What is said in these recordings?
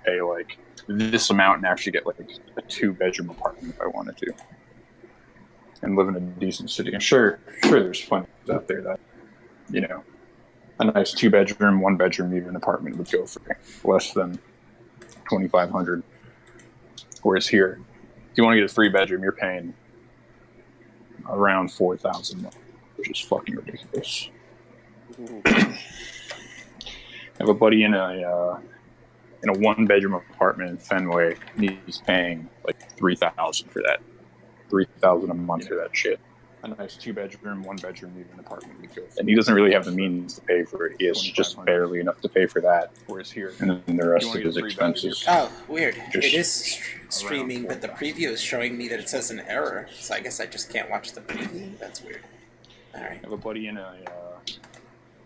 pay like this amount and actually get like a 2-bedroom apartment if I wanted to, and live in a decent city. And sure, there's fun out there that a nice 2-bedroom, 1-bedroom, even apartment would go for less than 2,500. Whereas here, if you want to get a 3-bedroom, you're paying around 4,000, which is fucking ridiculous. I have a buddy in a 1-bedroom apartment in Fenway. He's paying like 3,000 for that. 3,000 a month for that shit. A nice 2-bedroom, 1-bedroom, even apartment would go for. And he doesn't really have the means to pay for it. He has just barely enough to pay for that. Whereas here, and then the rest of his expenses. Oh, weird. It is streaming, but the preview is showing me that it says an error. So I guess I just can't watch the preview. That's weird. All right. I have a buddy in a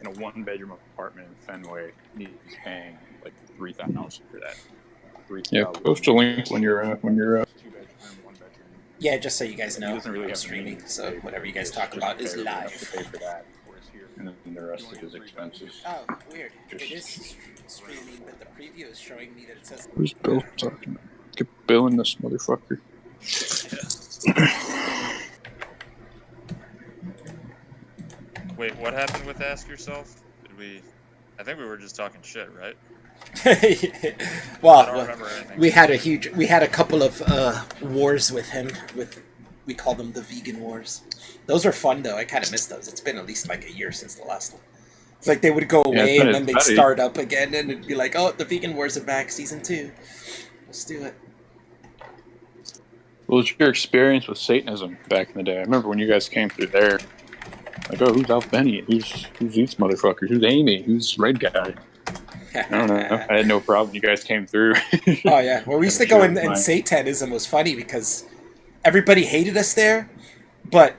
1-bedroom apartment in Fenway. He's paying like 3,000 for that. 3,000. Yeah, post a link when you're 2-bedroom, 1-bedroom. Yeah, just so you guys know, I'm streaming. So whatever you guys talk about is live. Pay for that. And then the rest of his expenses. Oh, weird. It is streaming, but the preview is showing me that it says. Who's Bill talking about? Get Bill in this motherfucker. Wait, what happened with Ask Yourself? I think we were just talking shit, right? Well, I don't remember anything. we had a couple of wars with him. We call them the vegan wars. Those are fun though. I kind of miss those. It's been at least like a year since the last one. It's like they would go away and then they'd start up again, and it'd be like, oh, the vegan wars are back, season 2. Let's do it. What was your experience with Satanism back in the day? I remember when you guys came through there. Like, oh, who's Alf Benny? Who's these motherfuckers? Who's Amy? Who's Red Guy? I don't know. I had no problem. You guys came through. Oh, yeah. Well, we used to go in, and Satanism was funny because everybody hated us there, but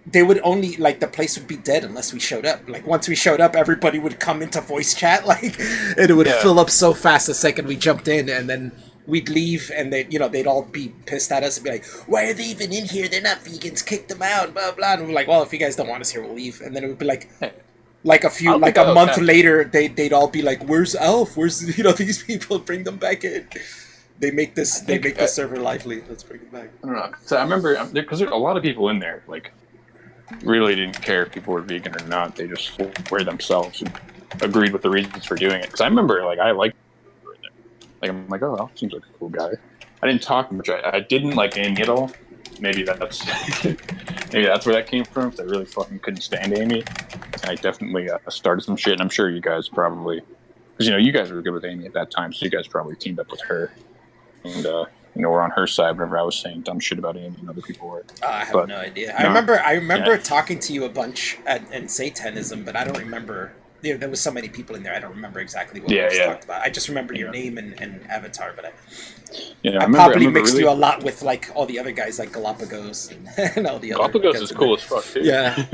they would only, like, the place would be dead unless we showed up. Like, once we showed up, everybody would come into voice chat, like, and it would fill up so fast the second we jumped in, and then we'd leave, and they'd all be pissed at us and be like, why are they even in here? They're not vegans. Kick them out, blah, blah. And we're like, well, if you guys don't want us here, we'll leave. And then it would be like a month later, they'd all be like, where's Alf? Where's, these people? Bring them back in. They make the server lively. Let's bring them back. I don't know. So I remember, because there's a lot of people in there, like, really didn't care if people were vegan or not. They just were themselves and agreed with the reasons for doing it. Because I remember, like, I liked. Like, I'm like, oh, well, seems like a cool guy. I didn't talk much. I didn't like Amy at all. Maybe that's where that came from. Because I really fucking couldn't stand Amy. And I definitely started some shit. And I'm sure you guys probably, because you guys were good with Amy at that time, so you guys probably teamed up with her. And we're on her side whenever I was saying dumb shit about Amy and other people were. I have no idea. I remember talking to you a bunch in Satanism, but I don't remember. There was so many people in there. I don't remember exactly what we talked about. I just remember your name and avatar, but I probably mixed you a lot with like all the other guys, like Galapagos and all the other. Galapagos is cool as fuck too. Yeah.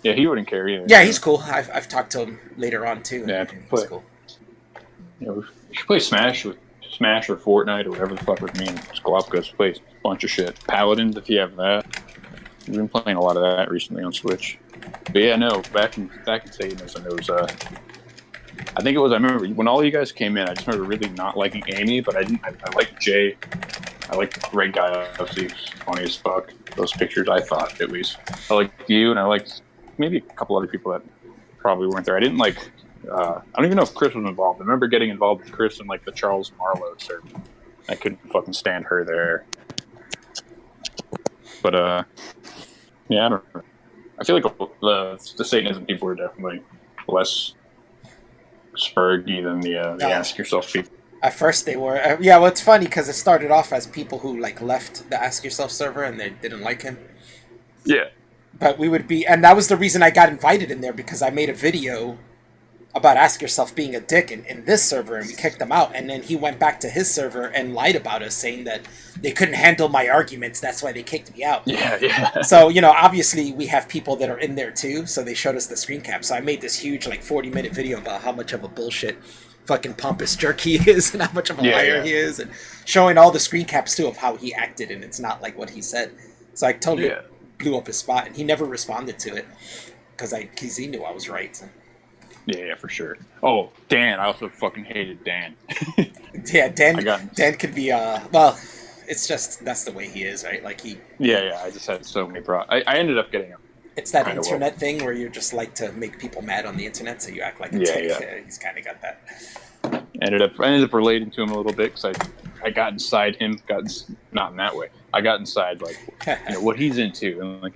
Yeah, he wouldn't care either. Yeah, he's cool. I've talked to him later on too. Yeah, he's cool. You should play Smash or Fortnite or whatever the fuck with me. Galapagos plays a bunch of shit. Paladins, if you have that. We've been playing a lot of that recently on Switch. But yeah, no, back in Satanism, it was, I think it was, I remember when all you guys came in, I just remember really not liking Amy, but I liked Jay. I liked Red Guy, obviously, he was funny as fuck. Those pictures, I thought, at least. I liked you, and I liked maybe a couple other people that probably weren't there. I didn't like, I don't even know if Chris was involved. I remember getting involved with Chris in, like, the Charles Marlowe server. I couldn't fucking stand her there. But, yeah, I don't know. I feel like the Satanism people are definitely less spurgy than the Ask Yourself people. At first they were. Well, it's funny because it started off as people who like left the Ask Yourself server and they didn't like him. Yeah. But we would be, and that was the reason I got invited in there, because I made a video about Ask Yourself being a dick in this server, and we kicked him out, and then he went back to his server and lied about us, saying that they couldn't handle my arguments, that's why they kicked me out. Yeah. So, obviously we have people that are in there too, so they showed us the screen cap. So I made this huge, 40-minute video about how much of a bullshit fucking pompous jerk he is, and how much of a liar he is, and showing all the screen caps too of how he acted, and it's not like what he said. So I totally blew up his spot, and he never responded to it, because he knew I was right. So. Yeah, for sure. Oh, Dan. I also fucking hated Dan. Yeah, Dan. I got. Dan could be well. It's just that's the way he is, right? Like he. Yeah. I just had so many problems. I ended up getting him. It's that Kinda internet thing where you just like to make people mad on the internet, so you act like a dick. Yeah. He's kind of got that. I ended up relating to him a little bit because I got inside him. Not in that way. I got inside like what he's into, and I'm like,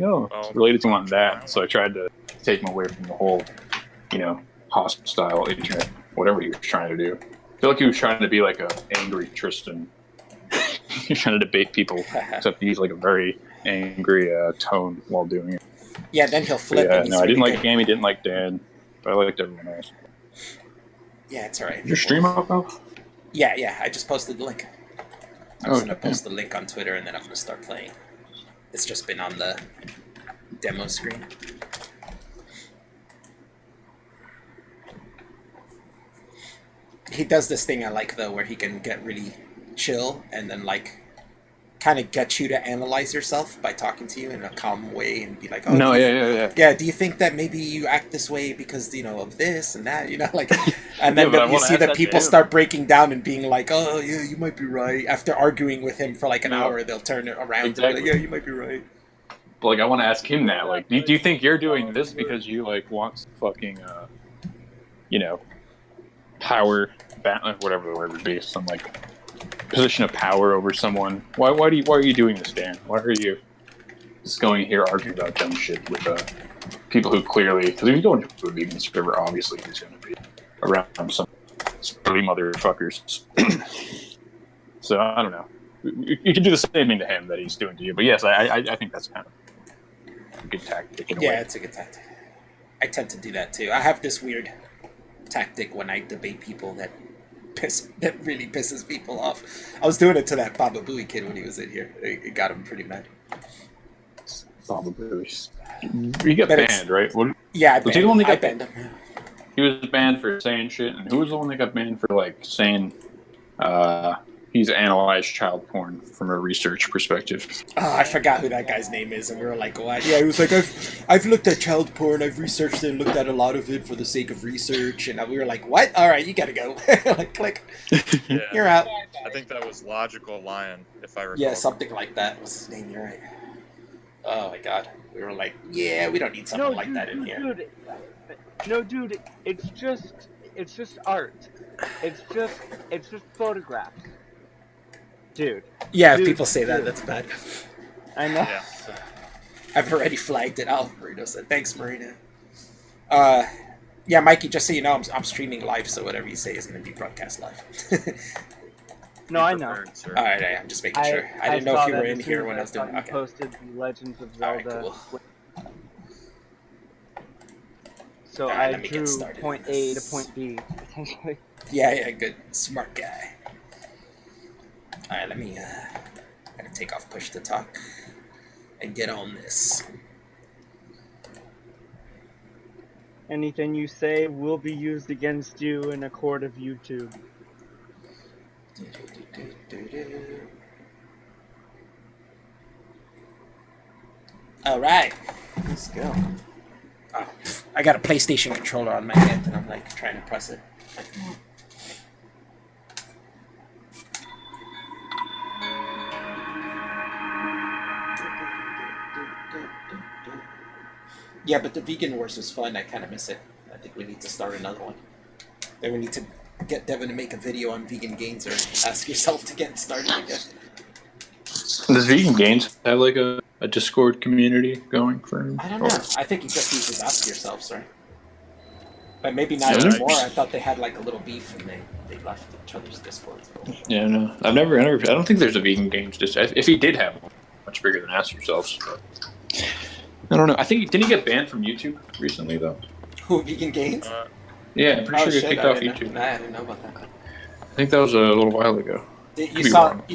related to him on that. So I tried to take him away from the whole, hostile internet, whatever he was trying to do. I feel like he was trying to be like a angry Tristan. He's trying to debate people, except he used like a very angry tone while doing it. Yeah, then he'll flip. Yeah, no, I didn't like Gammy, didn't like Dan, but I liked everyone else. Yeah, it's alright. Your stream up, though? Yeah. I just posted the link. I'm just gonna post the link on Twitter, and then I'm gonna start playing. It's just been on the demo screen. He does this thing I like though, where he can get really chill and then like kind of get you to analyze yourself by talking to you in a calm way and be like, "Oh, no, yeah. Yeah, do you think that maybe you act this way because of this and that, like?" And then you see that people start breaking down and being like, "Oh, yeah, you might be right." After arguing with him for like an hour, they'll turn it around and be like, "Yeah, you might be right." But like, I want to ask him that. Like, do you think you're doing this because you like want some fucking, power, whatever the word would be, some like position of power over someone? Why are you doing this, Dan? Why are you just going here arguing about dumb shit with people who clearly, because if you go into a vegan server, obviously he's going to be around some early motherfuckers. So I don't know. You can do the same thing to him that he's doing to you. But yes, I think that's kind of a good tactic in a way. Yeah, it's a good tactic. I tend to do that too. I have this weird tactic when I debate people that really pisses people off. I was doing it to that Baba Booey kid when he was in here. It got him pretty mad. Baba Booey. He got banned, right? Yeah, I banned him. He was banned for saying shit, and who was the one that got banned for like saying he's analyzed child porn from a research perspective? Oh, I forgot who that guy's name is, and we were like, what? Yeah, he was like, I've looked at child porn, I've researched it and looked at a lot of it for the sake of research, and we were like, what? All right, you gotta go. Like, click. Yeah, You're out. I think that was Logical Lion, if I recall. Yeah, something like that was his name, you're right. Oh my god. We were like, yeah, we don't need something like that in here. Dude, it's just art. It's just photographs. Dude. Yeah, if people say that, that's bad. I know. Yeah. I've already flagged it out. Marino said, thanks, Marina. Yeah, Mikey, just so you know, I'm streaming live, so whatever you say is going to be broadcast live. No, I know. Alright, I'm just making sure. I didn't know if you were in here when I was doing it. Okay. Posted the Legends of Zelda. Alright, cool. So I drew point A to point B, essentially. Yeah, good. Smart guy. Alright, let me I'm gonna take off push to talk and get on this. Anything you say will be used against you in a court of YouTube. Alright, let's go. Oh, I got a PlayStation controller on my hand and I'm like trying to press it. Yeah, but the Vegan Wars was fun. I kind of miss it. I think we need to start another one. Then we need to get Devin to make a video on vegan gains or ask yourself to get started again. Does Vegan Gains have like a Discord community going for him? I don't know. I think he just uses Ask Yourselves, right? But maybe not anymore. I thought they had like a little beef and they left each other's Discords. Yeah, no. I don't think there's a Vegan Games if he did have one, much bigger than Ask Yourselves. But I don't know. I think didn't he get banned from YouTube recently though? Who, Vegan Gains? Yeah, I'm pretty sure he got kicked off YouTube. Nah, I didn't know about that. I think that was a little while ago. You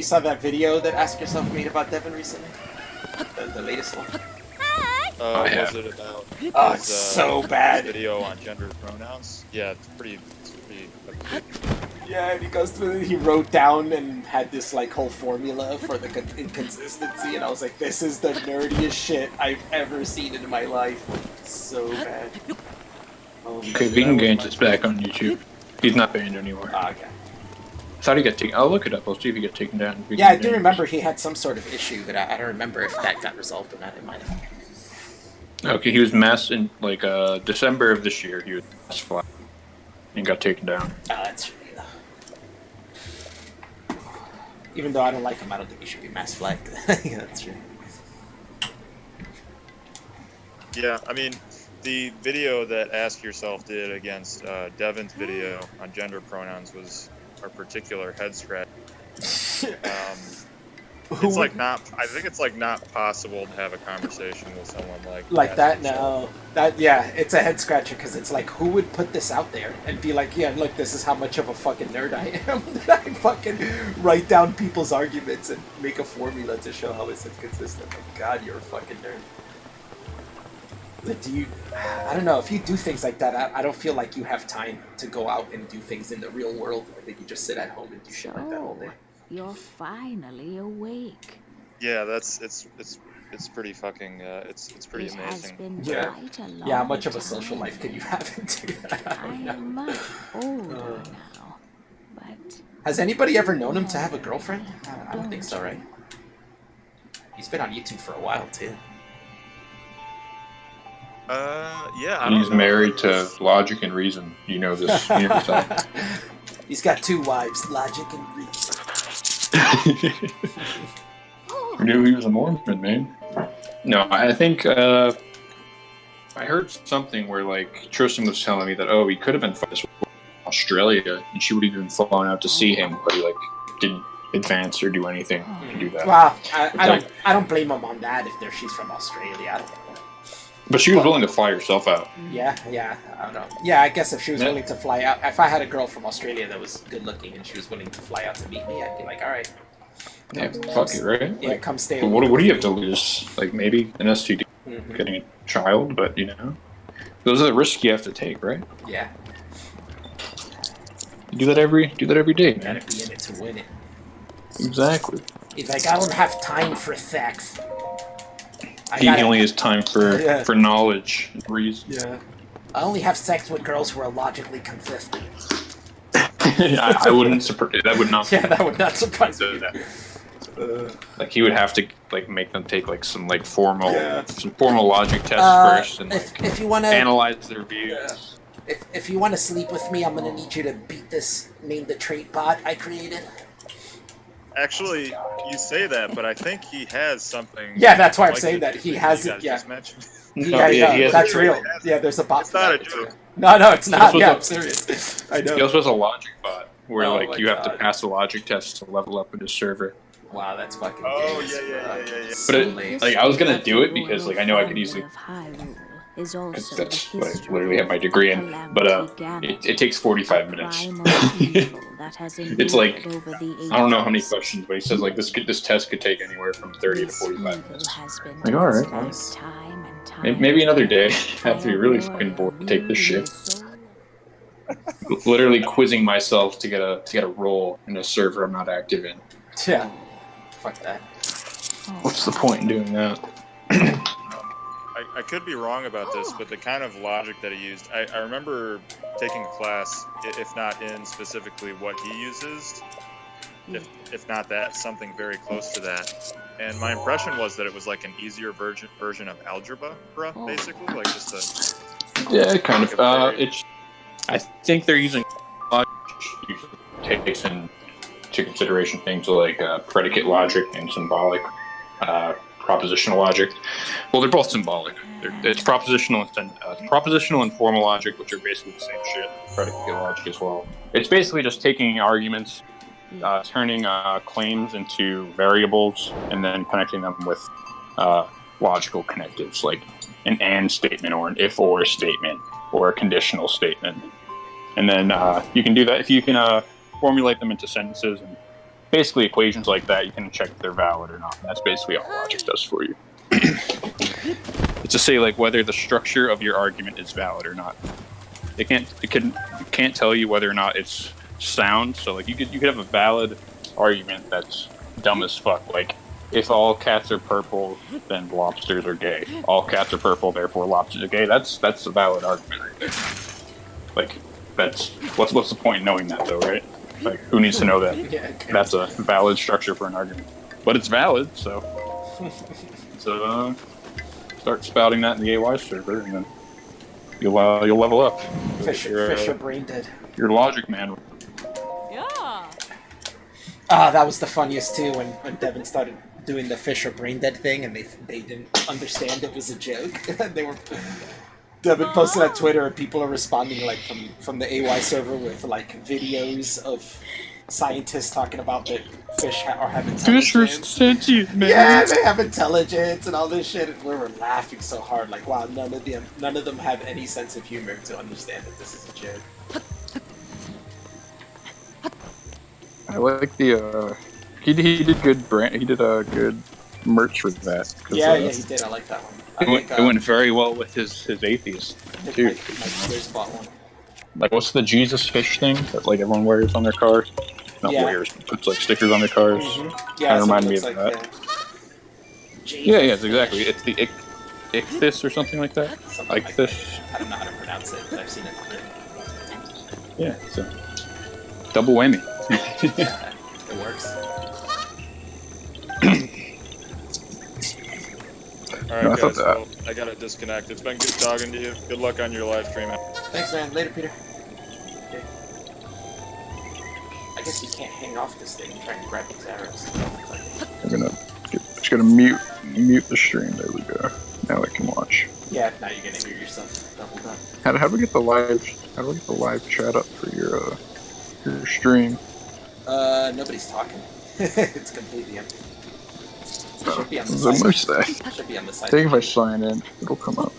saw that video that Ask Yourself made about Devin recently? The latest one? What was it about? Oh, it's so bad. Video on gender pronouns. Yeah, it's pretty Yeah, and he goes through. He wrote down and had this like whole formula for the inconsistency, and I was like, "This is the nerdiest shit I've ever seen in my life." So bad. Okay, Vegan Gains is back on YouTube. He's not banned anymore. Okay. I thought he got taken. I'll look it up. I'll see if he got taken down. Yeah, I do remember he had some sort of issue, but I don't remember if that got resolved or not. It might have. Okay, he was mass in like December of this year. He was mass flat and got taken down. Oh, that's true. Even though I don't like him, I don't think he should be mass flagged. Yeah, that's true. Yeah, I mean, the video that Ask Yourself did against Devin's video on gender pronouns was a particular head scratch. It's like not. I think it's like not possible to have a conversation with someone like that. No, it's a head scratcher because it's like, who would put this out there and be like, yeah, look, this is how much of a fucking nerd I am. That I fucking write down people's arguments and make a formula to show how it's inconsistent. Like, God, you're a fucking nerd. But I don't know, if you do things like that, I don't feel like you have time to go out and do things in the real world. I think you just sit at home and do shit like that all day. You're finally awake. Yeah, it's pretty fucking it's pretty It amazing. Has been Yeah. quite a long How much of a time. social life can you have and do that? I am much older now, but Has anybody ever known him to have a girlfriend? I don't think so, right? He's been on YouTube for a while too. Yeah, I don't He's know. married to Logic and Reason. You know this. You know this. He's got 2 wives, Logic and Reason. I knew he was a Mormon, man. No, I think I heard something where like Tristan was telling me that he could have been from Australia and she would have even flown out to see him, but he like didn't advance or do anything to do that. Well, I don't blame him on that if she's from Australia. But she was willing to fly herself out. Yeah, I don't know. Yeah, I guess if she was willing to fly out, if I had a girl from Australia that was good looking and she was willing to fly out to meet me, I'd be like, all right. Yeah, fuck it, right? Yeah, Like, come stay. but what do you have to lose? Like maybe an STD, getting a child, but you know, those are the risks you have to take, right? Yeah. You do that every day, man. Gotta be in it to win it. Exactly. He's like, I don't have time for sex. He only has time for knowledge and reason. Yeah. I only have sex with girls who are logically consistent. I wouldn't surprise. That would not. Yeah, that would not surprise me. Like he would have to like make them take like some like formal logic tests first and like if you wanna analyze their views. If you want to sleep with me, I'm gonna need you to beat this name the trait bot I created. Actually, you say that, but I think he has something. Yeah, that's why I'm like saying that he has it. Yeah, just mentioned. He has that's a real. trait. Yeah, there's a bot. It's for not that. a joke. No, it's not. He Yeah, also I'm serious. I know. He also has a logic bot where Oh like my you have to God. pass a logic test to level up in his server. Wow, that's fucking. Oh, genius, yeah. bro. But it, late. like I was gonna do it because like I know I could easily. Is Because also that's the what I history literally have my of degree in. But Calamity Ganon, it takes 45 minutes. primal evil that has It's like endured over the I don't know how many ages. questions, but he says like this test could take anywhere from 30 to This 45 evil minutes. has been Like, all right, discussed time and time Maybe another day. I by have to be a really warrior fucking bored to take this wielding shit. a sword. Literally quizzing myself to get a role in a server I'm not active in. Yeah. Fuck that. What's the point in doing that? I could be wrong about this, but the kind of logic that he used, I remember taking a class, if not in specifically what he uses, if not that, something very close to that. And my impression was that it was like an easier version of algebra, basically, like just a... Yeah, kind of. Like a I think they're using logic usually takes into consideration things like predicate logic and symbolic propositional logic. Well, they're both symbolic. It's propositional and formal logic, which are basically the same shit. Predicate logic as well. It's basically just taking arguments, turning claims into variables, and then connecting them with logical connectives, like an and statement or an if-or statement or a conditional statement. And then you can do that if you can formulate them into sentences and basically equations like that. You can check if they're valid or not. And that's basically all logic does for you. It's to say like whether the structure of your argument is valid or not. It can't tell you whether or not it's sound. So like you could have a valid argument that's dumb as fuck. Like if all cats are purple, then lobsters are gay. All cats are purple, therefore lobsters are gay. That's a valid argument right there. Like, that's what's the point in knowing that though, right? Like, who needs to know that? Yeah. That's a valid structure for an argument, but it's valid. So start spouting that in the AY server, and then you'll level up. Fisher brain dead. Your logic man. Yeah. That was the funniest too when Devin started doing the Fisher brain dead thing, and they didn't understand it was a joke. Devin posted on Twitter, and people are responding like from the AY server with like videos of scientists talking about that fish have intelligence. Fish are sentient, man. Yeah, they have intelligence and all this shit. And we were laughing so hard, like, wow, none of them have any sense of humor to understand that this is a joke. I like the he did good brand. He did a good merch with that. Yeah, he did. I like that one. It went very well with his atheist too. My Spears bought one. Like, what's the Jesus fish thing that like everyone wears on their car? Not wears, but puts like stickers on their cars. Mm-hmm. Yeah, Kind of remind me of like that. Yeah, exactly. It's the ichthys or something like that. Ichthys. I don't know how to pronounce it, but I've seen it. Yeah, so double whammy. It works. Alright, guys, well, I gotta disconnect. It's been good talking to you. Good luck on your live stream. Thanks, man. Later, Peter. Okay. I guess you can't hang off this thing and try and grab these arrows. Just gonna mute the stream. There we go. Now I can watch. Yeah, now you're gonna hear yourself doubled up. How do we get the live chat up for your stream? Nobody's talking. It's completely empty. It should be on the side. Should be on the side. I think if I sign in, it'll come up.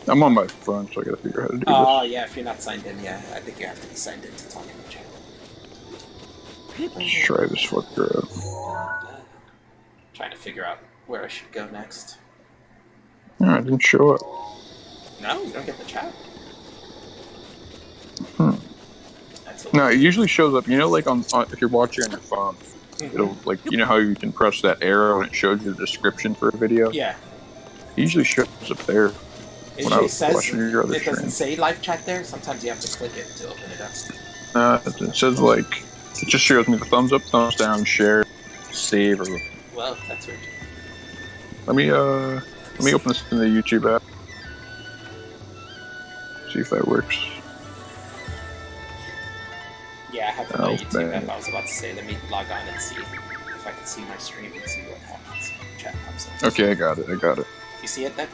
I'm on my phone, so I gotta figure out how to do this. Oh, yeah, if you're not signed in, yeah. I think you have to be signed in to talk in the chat. Let's try this fucker out. Trying to figure out where I should go next. No, it didn't show up. No, you don't get the chat. No, it usually shows up. You know, like on if you're watching on your phone, it'll like how you can press that arrow and it shows you the description for a video. Yeah. It usually shows up there. It when I was says watching your other it doesn't stream. say live chat there. Sometimes you have to click it to open it up. It says like it just shows me the thumbs up, thumbs down, share, save, or. Well, that's weird. Let me open this in the YouTube app. See if that works. Yeah, I have the YouTube app. I was about to say, let me log on and see if I can see my stream and see what happens when the chat comes in. Okay, I got it. You see it then?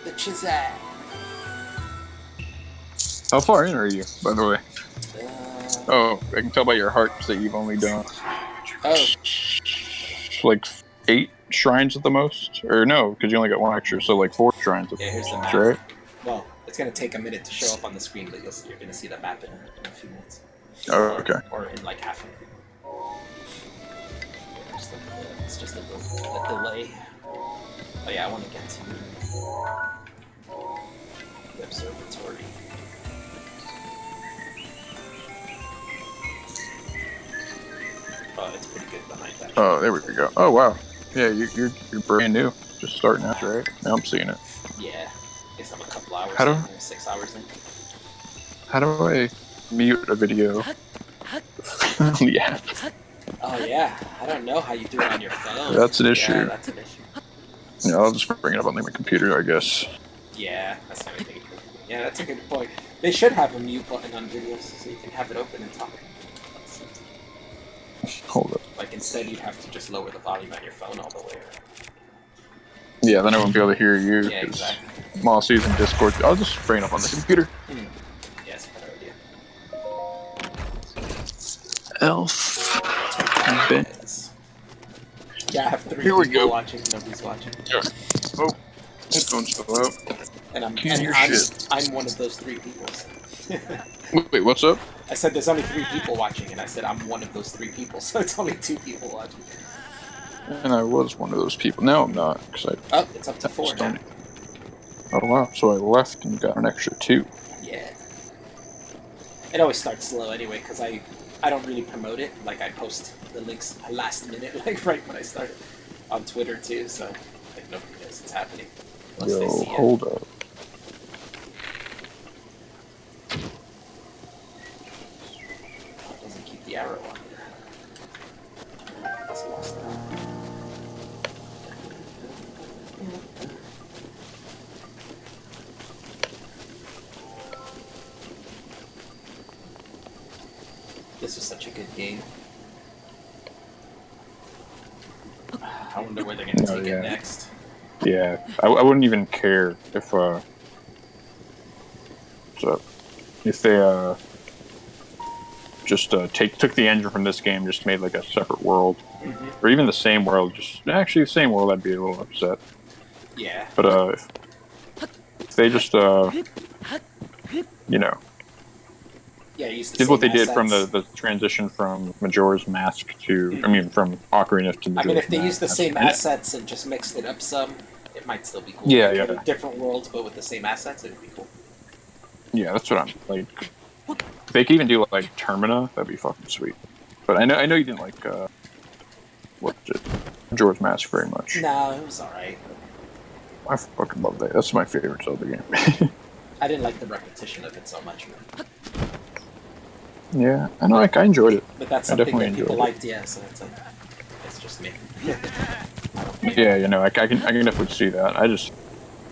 The Chizak. How far in are you, by the way? Oh, I can tell by your hearts that you've only done like 8 shrines at the most, or no, because you only got 1 extra, so like 4 shrines at the here's the most, map. right? Well, it's gonna take a minute to show up on the screen, but you're gonna see the map in a few minutes. Oh, okay. Or in like half a minute. It's just a delay. Oh yeah, I want to get to the observatory. Oh, it's pretty good behind that. Oh, there we go. Oh, wow. Yeah, you're brand new. Just starting out, right? Now I'm seeing it. Yeah. I guess I'm a couple hours in, 6 hours in. How do I mute a video? Yeah. Oh, yeah. I don't know how you do it on your phone. That's an issue. Yeah, that's an issue. Yeah, I'll just bring it up on my computer, I guess. Yeah, that's not anything. Yeah, that's a good point. They should have a mute button on videos so you can have it open and talk. Hold up. Like, instead you'd have to just lower the volume on your phone all the way. Yeah, then I won't be able to hear you. Yeah, exactly. I'm also using Discord. I'll just bring it up on the computer. Yeah, it's a better idea. Elf. Yeah, I have 3 Here we people go. watching. Nobody's watching. Yeah. Oh, it's going so low. And I'm one of those 3 people. Wait, what's up? I said there's only 3 people watching, and I said I'm one of those 3 people, so it's only 2 people watching. And I was one of those people. Now I'm not, because Oh, it's up to 4 now. Oh wow, so I left and got an extra 2. Yeah. It always starts slow anyway, because I don't really promote it. Like, I post the links last minute, like right when I start on Twitter too, so like nobody knows it's happening. Unless they Yo, see hold up. the arrow on there. It's lost now. This was such a good game. I wonder where they're gonna take it next. Yeah, I wouldn't even care if they just took the engine from this game, just made like a separate world, or even the same world. Just actually the same world, I'd be a little upset. Yeah. But if they just you know, yeah, use the did same what they did assets. from the transition from Majora's Mask to, I mean, from Ocarina to Majora's Mask. I mean, if they used the same assets and just mixed it up some, it might still be cool. Yeah, like, yeah. Different worlds, but with the same assets, it'd be cool. Yeah, that's what I'm like. If they could even do like Termina, that'd be fucking sweet. But I know you didn't like what was it, Majora's Mask very much. No, it was alright. I fucking love that. That's my favorite Zelda game. I didn't like the repetition of it so much. Yeah, I know. I enjoyed it. But that's I something definitely that people enjoyed it. liked, yeah. So it's like, it's just me. Yeah, you know, I can definitely see that. I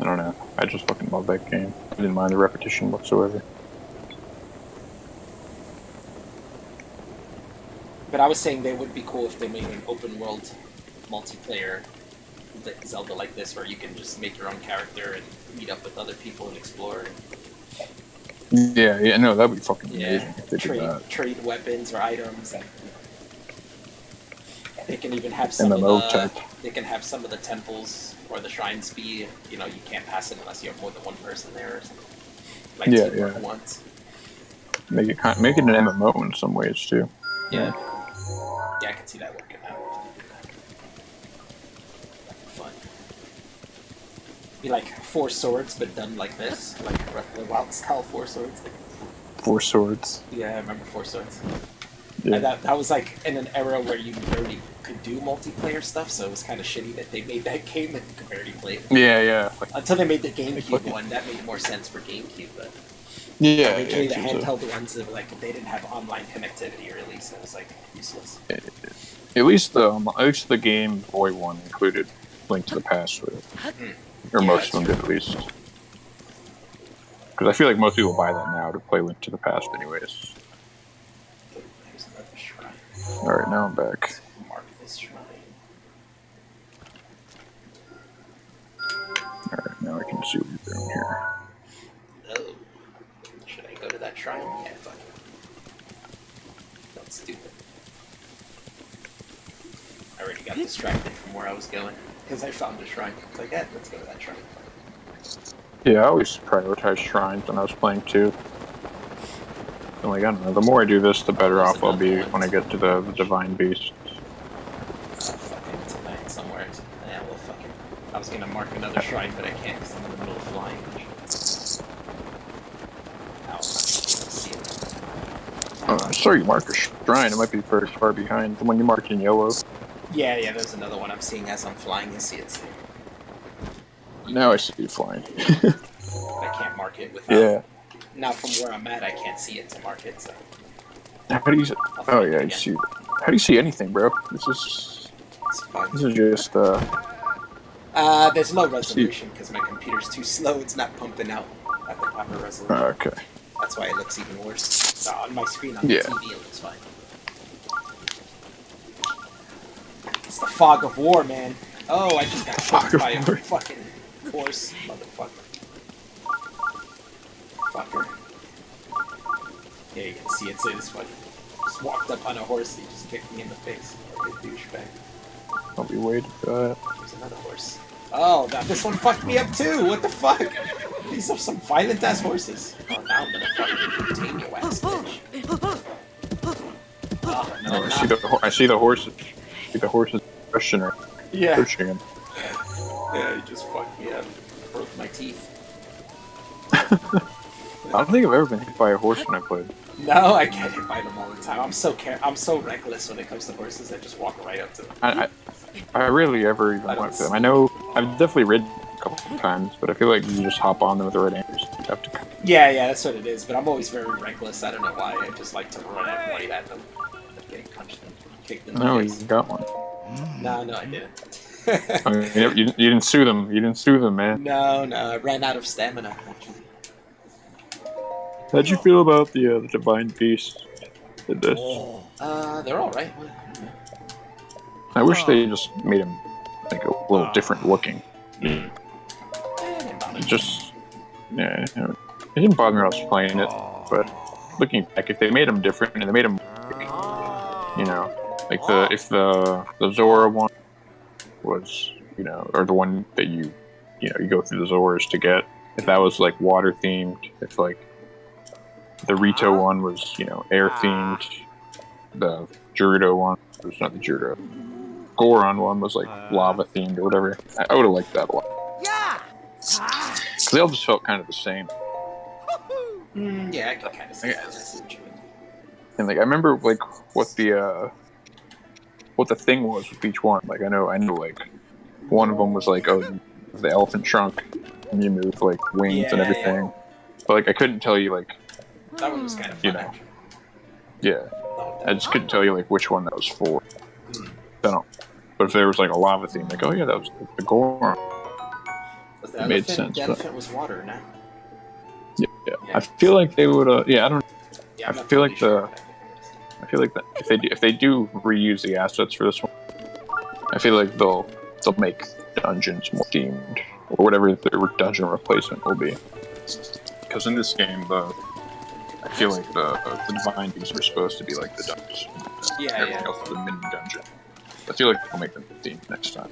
don't know. I just fucking love that game. I didn't mind the repetition whatsoever. But I was saying they would be cool if they made an open world multiplayer Zelda like this, where you can just make your own character and meet up with other people and explore. Yeah, no, that'd be fucking amazing if they did that. Trade weapons or items. And they can even have some MMO of the type. They can have some of the temples or the shrines be, you know, you can't pass it unless you have more than one person there or something. Like teamwork at once. Make it an MMO in some ways too. Yeah. Yeah, I can see that working out. Fun. Be like 4 swords, but done like this, like Breath of the Wild style 4 swords. 4 swords. Yeah, I remember 4 swords. Yeah. And that was like in an era where you barely could do multiplayer stuff, so it was kind of shitty that they made that game and you could barely play it. Yeah. Until they made the GameCube one, that made more sense for GameCube, but Yeah. originally the handheld ones, like they didn't have online connectivity really, so it was like useless. At least the Game Boy one included Link to the Past with it. Or most of them did, at least. Because I feel like most people buy that now to play Link to the Past anyways. There's another shrine. Alright, now I'm back. Mark this shrine. Alright, now I can see what you're doing here. Oh. Should I go to that shrine? Yeah, fuck it. That's stupid. I already got distracted from where I was going. Because I found the shrine. It's like, yeah, let's go to that shrine. Yeah, I always prioritize shrines when I was playing too. And like, I don't know, the more I do this, the better off I'll be when I get to the Divine Beast. Fucking tonight somewhere. Yeah, well, fucking. I was gonna mark another shrine, but I can't because I'm in the middle of flying. Ow, I can't see it. I saw you mark a shrine, it might be very far behind the one you marked in yellow. Yeah, there's another one I'm seeing as I'm flying. You see it. Now I see you flying. I can't mark it without. Yeah. Now from where I'm at, I can't see it to mark it. So. How do you see? Oh yeah, you see. How do you see anything, bro? This is just there's low resolution because my computer's too slow. It's not pumping out at the proper resolution. Okay. That's why it looks even worse. So on my screen on the TV, it looks fine. It's the fog of war, man. Oh, I just got shot by a fucking horse, motherfucker. Fucker. Yeah, you can see it. So this fucking just walked up on a horse. He just kicked me in the face. Like a douchebag. I'll be waiting for that. There's another horse. Oh, this one fucked me up too. What the fuck? These are some violent ass horses. Oh, now I'm gonna fucking tame your ass, bitch. Oh, I see the horses. See the horses pushing her. Yeah. Pushing him. Yeah, he just fucked me up. Broke my teeth. I don't think I've ever been hit by a horse when I played. No, I get hit by them all the time. I'm so reckless when it comes to horses. I just walk right up to them. I rarely ever even went for them. I know I've definitely ridden a couple of times, but I feel like you just hop on them with the right angles. You have to. Yeah, that's what it is. But I'm always very reckless. I don't know why. I just like to run right at them. kicked in the No, face. you got one. No, I didn't. I mean, you didn't sue them. You didn't sue them, man. No, I ran out of stamina. Actually. How'd you feel about the Divine Beast in this? They're all right. I wish they just made him like a little different looking. It just, yeah, it didn't bother me when I was playing it, but looking back, if they made him different and they made him, like, you know, like if the Zora one was, you know, or the one that you go through the Zoras to get, if that was like water themed, if like the Rito one was, you know, air themed, the Gerudo one was not the Gerudo. Goron one was like lava themed or whatever. I would have liked that a lot. Yeah. They all just felt kind of the same. Yeah, I can kind of see that. And like I remember like what the thing was with each one. Like I know like one of them was like, oh, the elephant trunk, and you move like wings and everything. Yeah. But like I couldn't tell you like that one was kind of fun, you know. Actually. Yeah, I just couldn't tell you like which one that was for. I don't. But if there was like a lava theme, like oh yeah, that was the Goron. It made sense. The elephant was water now. Yeah. I feel like they would. Yeah, I don't. Yeah, I feel like that if they do reuse the assets for this one, I feel like they'll make dungeons more themed or whatever their dungeon replacement will be. Because in this game, I feel like the Divine Beasts were supposed to be like the dungeons. Everything else is a mini dungeon. I feel like they'll make them themed next time.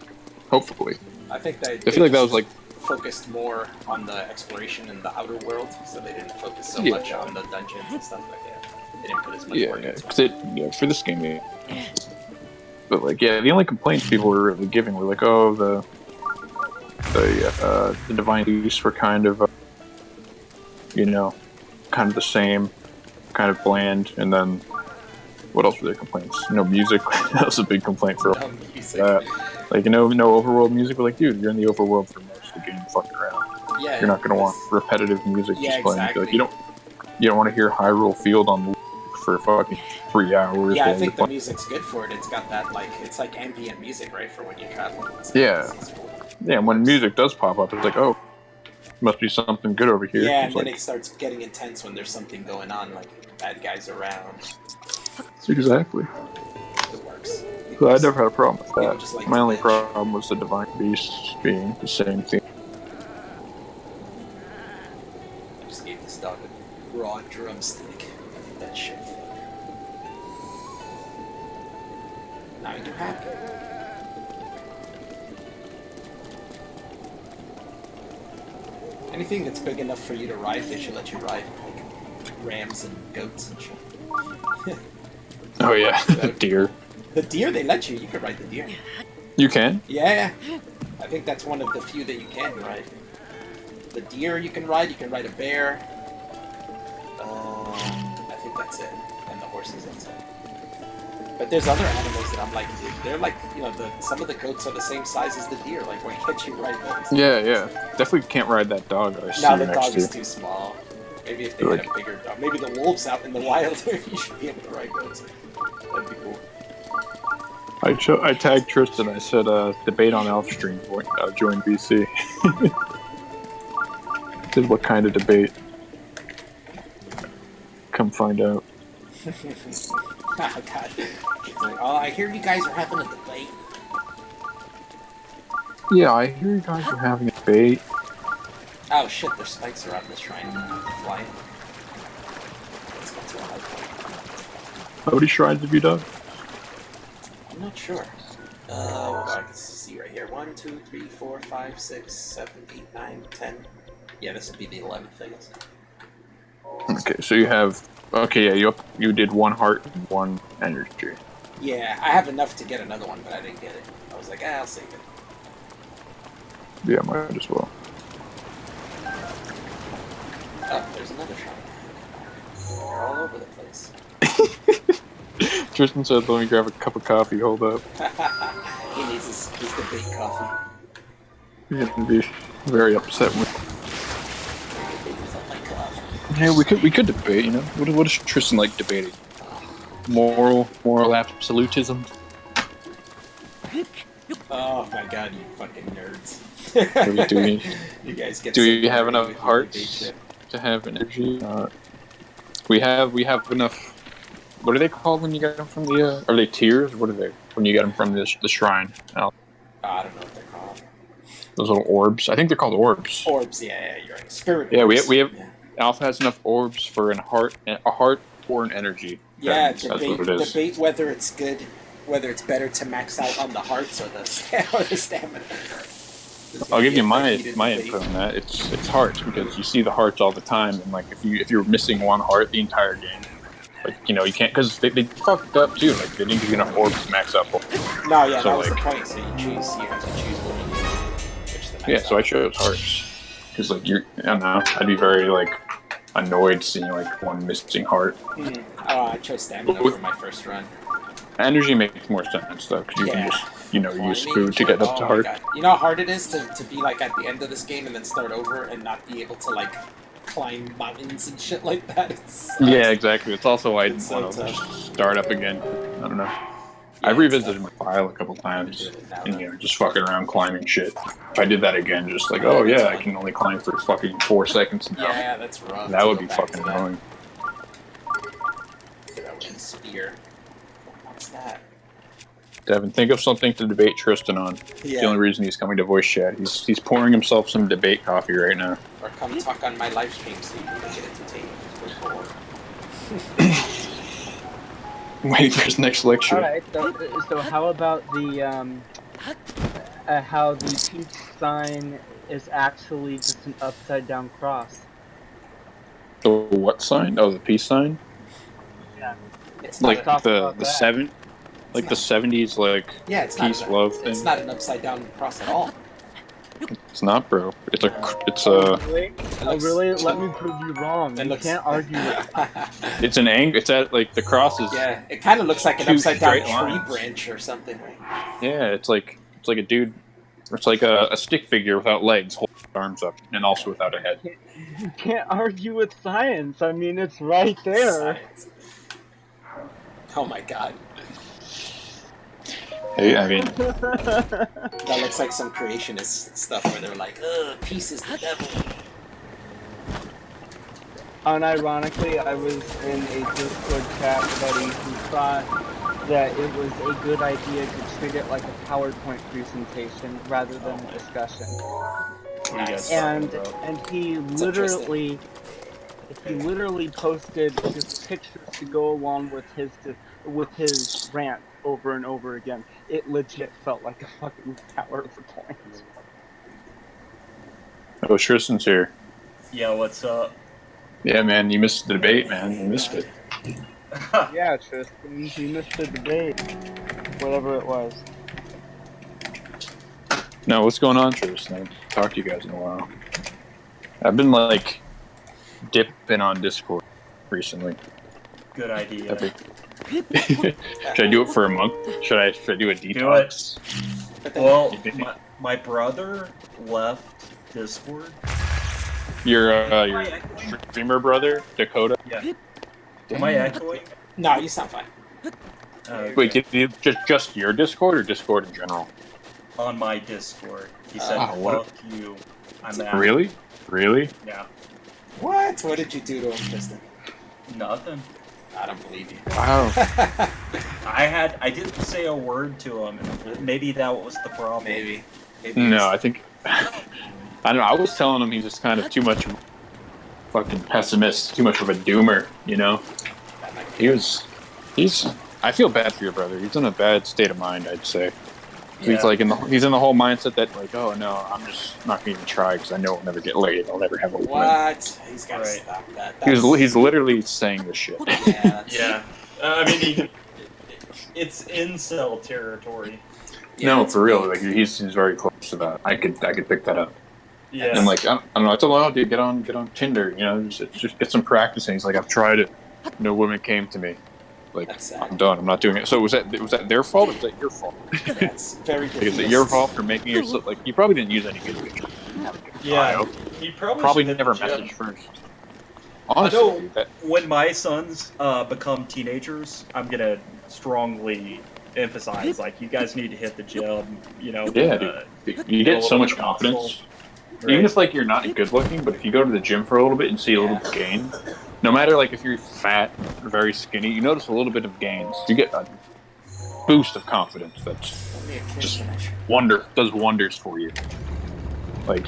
Hopefully. I think I feel like that was like focused more on the exploration in the outer world, so they didn't focus so much on the dungeons and stuff like that. They didn't put as much work into it. For this game, but like, the only complaints people were really giving were like, oh, the Divine Beasts were kind of, kind of the same, kind of bland, and then what else were their complaints? No music. That was a big complaint for that. Like, no overworld music. But like, dude, you're in the overworld for most of the game, fucking around. Yeah, you're not gonna want repetitive music just playing. Exactly. Like, you don't want to hear Hyrule Field on loop for fucking 3 hours. Yeah, I think the music's good for it. It's got that it's like ambient music, right, for when you travel. Yeah. Yeah, and when music does pop up, it's like, oh, must be something good over here. Yeah, and then it starts getting intense when there's something going on, like bad guys around. Exactly. It works. So I never had a problem with that. Like my only problem was the Divine Beasts being the same thing. I just gave this dog a raw drumstick. That shit. Now you're happy. Anything that's big enough for you to ride, they should let you ride. Like rams and goats and shit. Oh yeah, deer. The deer, they let you. You can ride the deer. You can? Yeah. I think that's one of the few that you can ride. The deer you can ride a bear. I think that's it. And the horses, that's it. But there's other animals that I'm like, they're like, some of the goats are the same size as the deer. Like, why can't you ride those? Yeah. Definitely can't ride that dog that I see now the next dog to. is too small. Maybe if they had a bigger dog. Maybe the wolves out in the wild, you should be able to ride those. That'd be cool. I tagged Tristan. I said, debate on Elf Stream. Join BC. Said, what kind of debate? Come find out. Oh, God. Oh, I hear you guys are having a debate. Yeah, I hear you guys are having a debate. Oh shit, their spikes are up. Let's try and fly. Let's get to a high point. How many shrines have you done? I'm not sure. I can see right here. 1, 2, 3, 4, 5, 6, 7, 8, 9, 10. Yeah, this would be the 11th thing. Okay, so you have... Okay, yeah, you did 1 heart and 1 energy. Yeah, I have enough to get another one, but I didn't get it. I was like, I'll save it. Yeah, might as well. Oh, there's another shrine. They're all over the place. Tristan said, let me grab a cup of coffee, hold up. He needs his debate coffee. You're gonna be very upset with Yeah, we could debate, What does Tristan like debating? moral absolutism. Oh my god, you fucking nerds. You guys get Do so we have nerdy enough with your debate hearts shit. to have energy? We have enough. What are they called when you get them from the? Are they tears? What are they when you get them from the shrine? Oh, I don't know what they're called. Those little orbs. I think they're called orbs. Orbs, yeah, you're right. Spirit Yeah, orbs. we have. Yeah, Alpha has enough orbs for a heart or an energy. yeah, That's what it is. debate whether it's good, whether it's better to max out on the hearts or the stamina. I'll give you my input on that. It's hearts because you see the hearts all the time, and like if you're missing one heart the entire game, like you can't because they fucked up too. Like they didn't give you enough orbs to max up. No, yeah, so, that was the point. So you have to choose what you do. Which the max so I chose hearts because like I don't know, I'd be very like annoyed seeing like one missing heart. Oh, I chose stamina for my first run. Energy makes more sense though because you can just use food to get up to my heart. God. You know how hard it is to be like at the end of this game and then start over and not be able to like climb mountains and shit like that. Yeah, exactly. It's also why I didn't so want to tough. start up again. I don't know. Yeah, I revisited my file a couple times and and just fucking around climbing shit. If I did that again, just like, oh yeah, I can only climb for fucking 4 seconds now. Yeah, that's rough. That would be fucking annoying. Spear. What's that? Devin, think of something to debate Tristan on. Yeah. The only reason he's coming to voice chat. He's pouring himself some debate coffee right now. Or come talk on my live stream so you can get entertained. We're bored. Wait for his next lecture. Alright, so how about the, how the peace sign is actually just an upside down cross? The what sign? Oh, the peace sign? Yeah. It's Like not the 70s like yeah, it's peace not love thing. It's not an upside down cross at all. It's not, bro. It's a Really? Really? Let me prove you wrong. You can't argue with it's an angle. It's at like the cross is. Yeah, it kind of looks like an two upside down straight tree lines. branch or something, right? Yeah, it's like a dude. It's like a stick figure without legs, holding his arms up, and also without a head. You can't argue with science. I mean, it's right there. Science. Oh my god. Hey, I mean, That looks like some creationist stuff where they're like, ugh, peace is the devil. Unironically, I was in a Discord chat buddy who thought that it was a good idea to treat it like a PowerPoint presentation rather than a discussion. Nice. And he literally posted just pictures to go along with his rant over and over again. It legit felt like a fucking PowerPoint. oh, Tristan's here. Yeah, what's up? Yeah, man, you missed the debate, man. You missed it. Yeah, Tristan, you missed the debate. Whatever it was. No, what's going on, Tristan? I haven't talked to you guys in a while. I've been like dipping on Discord recently. Good idea. Should I do it for a month? Should I do a detox? Well, my brother left Discord. Your streamer brother, Dakota. Yeah. Am I echoing? No, you sound fine. Wait, did you just your Discord or Discord in general? On my Discord. He said, what? fuck you. I'm out. Really? Really? Yeah. What? What did you do to him, Tristan? Nothing. I don't believe you. Wow. I didn't say a word to him. Maybe that was the problem. Maybe. No, I think I don't know. I was telling him he's just kind of too much of a fucking pessimist, too much of a doomer. You know, he's. I feel bad for your brother. He's in a bad state of mind, I'd say. Yeah. He's like he's in the whole mindset that like, oh no, I'm just not going to even try because I know I'll never get laid. I'll never have a woman. What? He's got to Right. stop that. He's literally saying this shit. Yeah. Yeah. I mean, it's incel territory. No, it's for real. weak. Like he's very close to that. I could pick that up. Yeah. And like I don't know. I told him, oh, dude, get on Tinder. You know, just get some practicing. He's like, I've tried it. No woman came to me. Like That's sad. I'm done. I'm not doing it. So was that their fault or was that your fault? That's very good. Like, is it your fault for making yourself like you probably didn't use any good pictures? Yeah. He probably Probably should hit never the gym. messaged first. Honestly, that, When my sons become teenagers, I'm gonna strongly emphasize like you guys need to hit the gym. You know, yeah, dude, you get a get so little much bit of muscle. confidence. Even Right. if like you're not good looking, but if you go to the gym for a little bit and see a little Yeah. gain, no matter like if you're fat or very skinny, you notice a little bit of gains. You get a boost of confidence that's Only a kid just can I try. does wonders for you. Like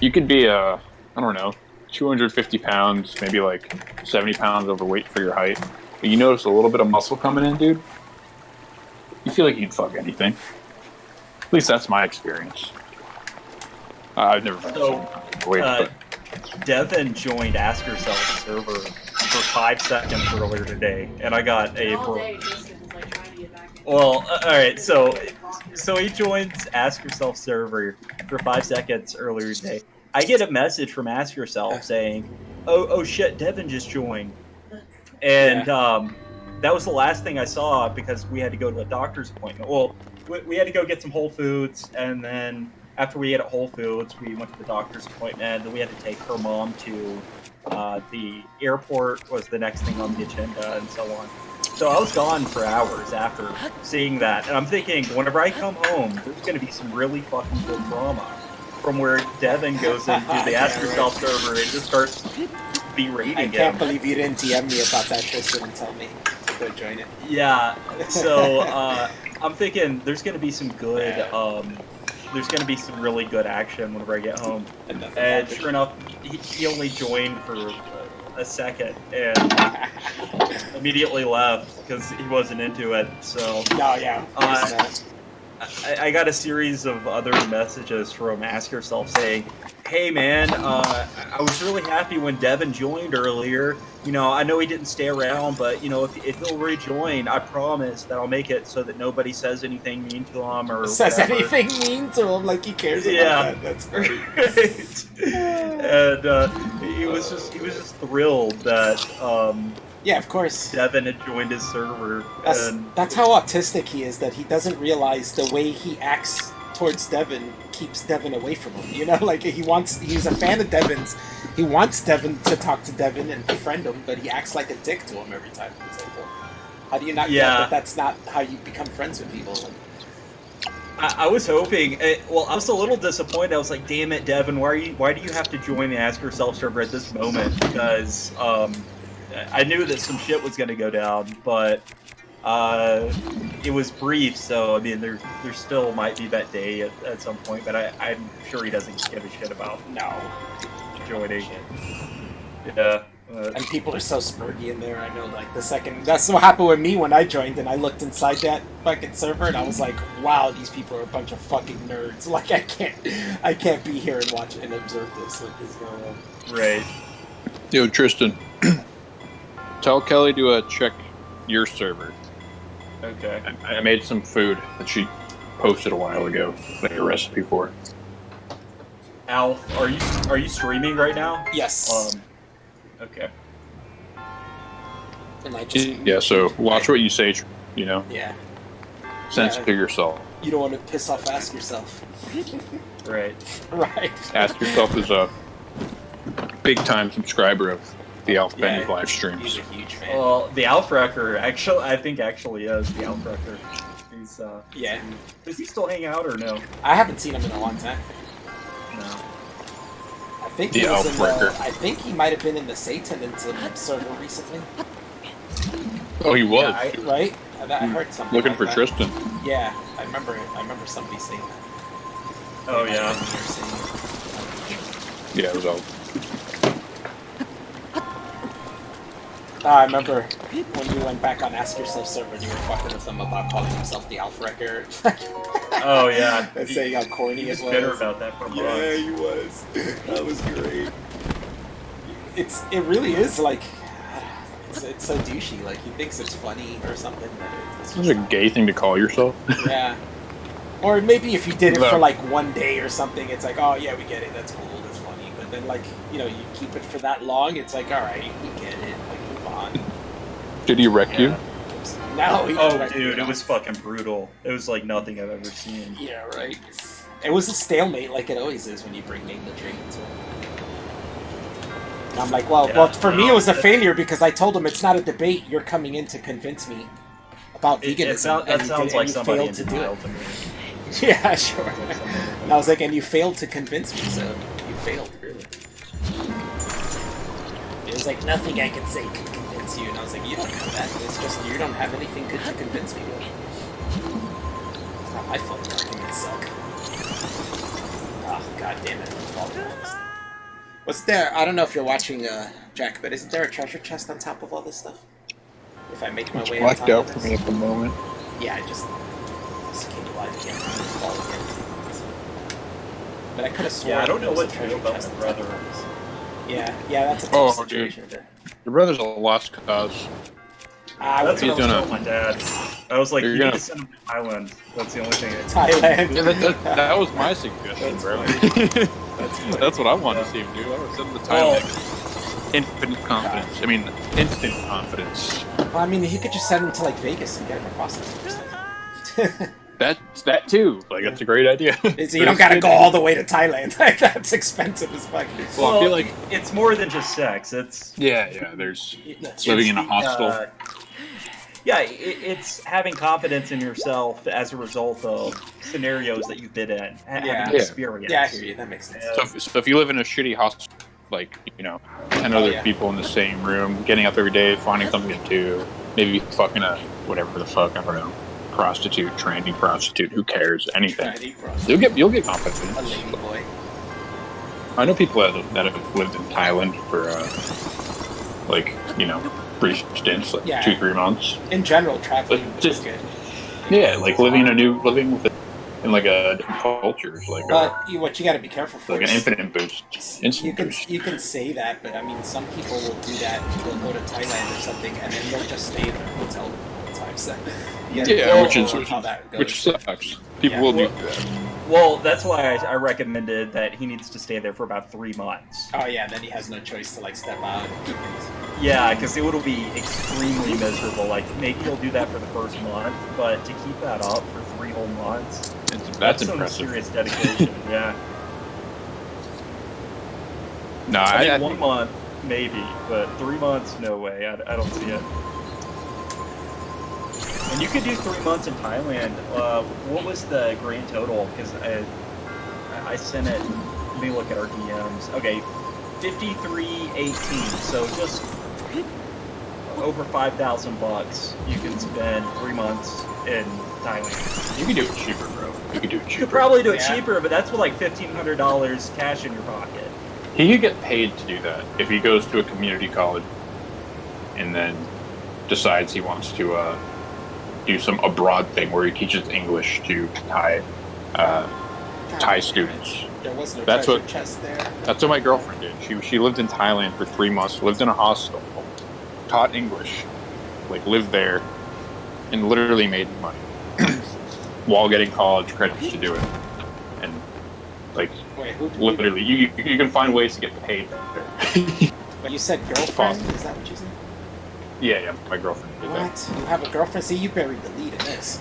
you could be I don't know, 250 pounds, maybe like 70 pounds overweight for your height. But you notice a little bit of muscle coming in, dude. You feel like you'd fuck anything. At least that's my experience. I've never been So, 70 pounds overweight, uh, but Devin joined Ask Yourself server for 5 seconds earlier today, and I got a. All day, Tristan was like trying to get back in. Well, all right. So he joins Ask Yourself server for 5 seconds earlier today. I get a message from Ask Yourself saying, "Oh shit, Devin just joined," and that was the last thing I saw because we had to go to a doctor's appointment. Well, we had to go get some Whole Foods, and then after we ate at Whole Foods, we went to the doctor's appointment. Then we had to take her mom to the airport. Was the next thing on the agenda, and so on. So I was gone for hours after seeing that, and I'm thinking, whenever I come home, there's going to be some really fucking good drama from where Devin goes into the Ask Yourself server and just starts berating I him. can't believe you didn't DM me about that, Tristan, and tell me to go join it. Yeah, so I'm thinking there's going to be some good, there's going to be some really good action whenever I get home. And sure enough, he only joined for a second and immediately left because he wasn't into it. So No, yeah. Of course not. I got a series of other messages from Ask Yourself saying, "Hey man, I was really happy when Devin joined earlier. You know, I know he didn't stay around, but you know, if he'll rejoin, I promise that I'll make it so that nobody says anything mean to him or Says whatever." anything mean to him like he cares about Yeah. that. That's great. And he was just thrilled that Yeah, of course. Devin had joined his server. That's how autistic he is, that he doesn't realize the way he acts towards Devin keeps Devin away from him. You know, like he's a fan of Devin's. He wants Devin to talk to Devin and befriend him, but he acts like a dick to him every time. He's like, well, how do you not get that that's not how you become friends with people? Like, I was hoping. Well, I was a little disappointed. I was like, "Damn it, Devin! Why do you have to join the Ask Yourself server at this moment?" Because I knew that some shit was going to go down, but it was brief. So I mean, there still might be that day at some point. But I'm sure he doesn't give a shit about joining. Yeah. and people are so spurgy in there. I know, like that's what happened with me when I joined, and I looked inside that fucking server, and I was like, "Wow, these people are a bunch of fucking nerds. Like, I can't be here and watch and observe this. Like, this is going on." Right. yo, Tristan, tell Kelly to check your server. Okay. I made some food that she posted a while ago, like a recipe for. Alf, are you streaming right now? Yes. Okay. And I just Yeah, so watch what you say, you know? yeah. Censor yourself. You don't want to piss off. Ask yourself. Right. Right. Ask Yourself is a big-time subscriber of the Alf Benny live streams. He's a huge fan. Well, the Alf Wrecker I think actually is the Alf Wrecker. He's Yeah. Does he still hang out or no? I haven't seen him in a long time. No. I think The he was Elf in Wrecker. I think he might have been in the Satanism server recently. Oh, he was. Yeah, Right? I heard something. Looking like for that. Tristan. Yeah, I remember somebody saying that. Oh yeah. Yeah, it was Alf. I remember when you went back on Ask Yourself server and you were fucking with him about calling himself the Alf Wrecker. Oh yeah. And saying how corny He it was was. bitter about that for months. Yeah, he was. That was great. It really is like it's so douchey. Like he thinks it's funny or something. It's This is a gay thing to call yourself. yeah. Or maybe if you did it No. for like one day or something, it's like, oh yeah, we get it. That's cool. That's funny. But then like you keep it for that long, it's like, all right, we get it. Like move on. Did he wreck you? No. He Oh just dude, it was fucking brutal. It was like nothing I've ever seen. Yeah, right. It was a stalemate, like it always is when you bring Nate the Tree into it. I'm like, well, for me it was a failure because I told him it's not a debate. You're coming in to convince me about veganism, That sounds like somebody failed to do it. entitled to me. Yeah, sure. And I was like, and you failed to convince me, so you failed, really. It was like, nothing I can say can convince you, and I was like, you don't have that. It's just you don't have anything good to convince me with. It's not my fault your arguments suck. Oh, god damn it. What's there? I don't know if you're watching, Jack, but isn't there a treasure chest on top of all this stuff? If I make my way on Blacked top out of for this? me at the moment. Yeah, I just came alive again. Fall again. But I could have sworn. Yeah, I don't know there was what a to do treasure about chest my on top brother. of this. Yeah, that's a tough Oh, situation. dude. Your brother's a lost cause. I That's would what I was gonna- telling my dad. I was like, You're you gonna- need to send him to Thailand. That's the only thing. Thailand. Yeah, that was my suggestion, That's bro. funny. That's what I wanted to see him do. I would send him to Thailand. Infinite confidence. I mean, instant confidence. Well, I mean, he could just send him to like Vegas and get him a prostitute or something. That's that too. Like, that's a great idea. You don't gotta go all the way to Thailand. Like, that's expensive as fuck. Well, I feel like it's more than just sex. It's There's That's living it's in a hostel. It's having confidence in yourself as a result of scenarios that you've been in, having Yeah. experience. Yeah, I hear you. That makes sense. So if you live in a shitty hostel, like, 10 other yeah. people in the same room, getting up every day, finding something to do, maybe fucking a whatever the fuck, I don't know, prostitute, tranny prostitute, who cares, anything. You'll get confidence. A lady boy. I know people that have lived in Thailand for brief stints, like Yeah. 2-3 months. In general, traveling But is just- good. Yeah, like living in like a different culture is like But what you got to be careful for like an is infinite boost. you Instant can boost. you can say that, but I mean, some people will do that. They'll go to Thailand or something, and then they'll just stay in their hotel the whole time. So you gotta be Yeah, careful which of how that goes. which sucks. People Yeah. will do that. Well, that's why I recommended that he needs to stay there for about 3 months. Oh yeah, then he has no choice to like step out and do things. Yeah, because it will be extremely miserable. Like, maybe he'll do that for the first month, but to keep that up for 3 whole months, That's some impressive. serious dedication. Yeah. No, I mean, I 1 month, maybe, but 3 months, no way. I don't see it. And you could do 3 months in Thailand. What was the grand total? Because I sent it. Let me look at our DMs. Okay, 53.18. So just over $5,000 you can spend 3 months in Thailand. you can do it cheaper, bro. You could do it You cheaper. could probably do it Yeah. cheaper, but that's with like $1,500 cash in your pocket. He could get paid to do that if he goes to a community college and then decides he wants to do some abroad thing where he teaches English to Thai students. There was no That's treasure what- chest there. That's what my girlfriend did. She lived in Thailand for 3 months, lived in a hostel, taught English, like lived there, and literally made money while getting college credits to do it. And like Wait, who? literally, you can find ways to get paid there. But you said girlfriend? Is that what you said? yeah, my girlfriend did that. What? You have a girlfriend? See, you buried the lead in this.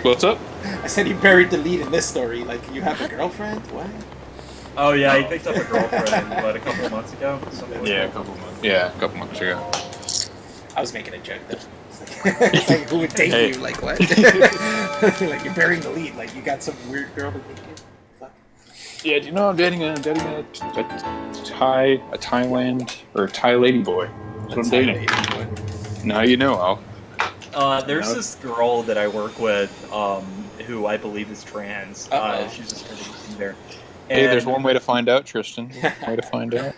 What's up? I said you buried the lead in this story. Like, you have a girlfriend? What? Oh yeah, he picked up a girlfriend, what, a couple of months ago? Something like Yeah, that. a couple months ago. I was making a joke, though. It's like, who would date Hey. you? Like, what? Like, you're burying the lead. Like, you got some weird girl to date you? Fuck. Yeah, do you know I'm dating a Thailand or Thai lady boy? That's what I'm dating. Now you know, Al. There's this girl that I work with, who I believe is trans. She's just started there. Hey, there's And one way to find out, Tristan. Way to find out.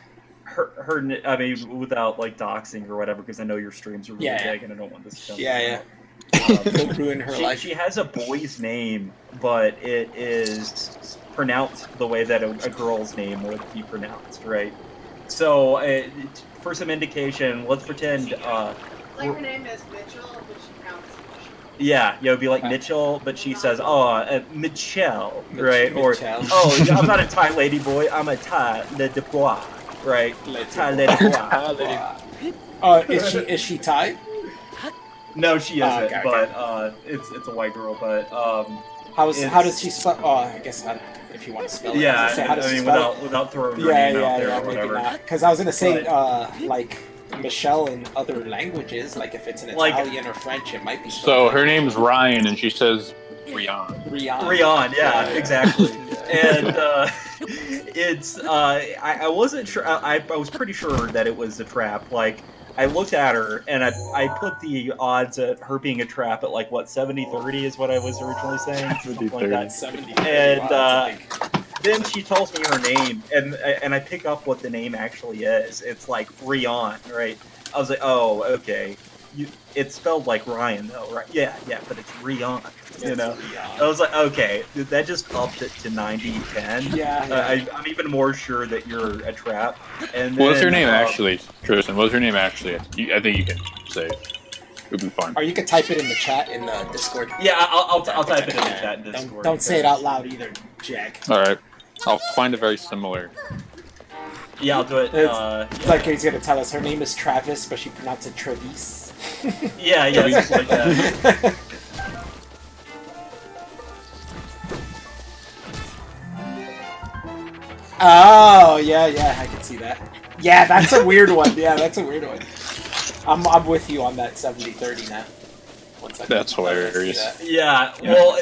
I mean, without like doxing or whatever, because I know your streams are really Yeah. big, and I don't want this to come Yeah. out. Don't ruin her life. She has a boy's name, but it is pronounced the way that a girl's name would be pronounced, right? So, for some indication, let's pretend. Like her name is Mitchell, but she counts. Yeah, it would be like Mitchell, but she says, Michelle, right? Or, Michelle. oh, I'm not a Thai lady boy, I'm a Thai lady boy, right? Thai lady boy. Is she Thai? No, she isn't, okay. but it's a white girl. But How does she spell? Oh, I guess if you want to spell it. Yeah, I was gonna say, how does I she mean, spell it? without throwing her name out there or whatever. Because I was gonna say, like Michelle in other languages, like if it's an Like- Italian or French, it might be. So her name's Ryan, and she says Rian. Rion, yeah, exactly. And it's I wasn't sure. I was pretty sure that it was a trap. Like I looked at her and I put the odds at her being a trap at like what 70-30 is what I was originally saying. Something like that. 70. And then she tells me her name, and I pick up what the name actually is. It's like Rion, right? I was like, oh, okay. It's spelled like Ryan though, right? Yeah, but it's Rion. You know, I was like, okay, that just upped it to 90-10. Yeah. I'm even more sure that you're a trap. And What was her then, name actually, Tristan? What was her name actually? I think you can say it. It would be fun. Or you could type it in the chat in the Discord. Yeah, I'll type it in the chat in Discord. Don't say it out loud either, Jack. All right, I'll find a very similar. Yeah, I'll do it. It's like he's gonna tell us her name is Travis, but she pronounced it Travis. Yeah, something like that. Oh, yeah, I can see that. Yeah, that's a weird one. Yeah, that's a weird one. I'm with you on that 70-30 now. That's hilarious. Yeah, well,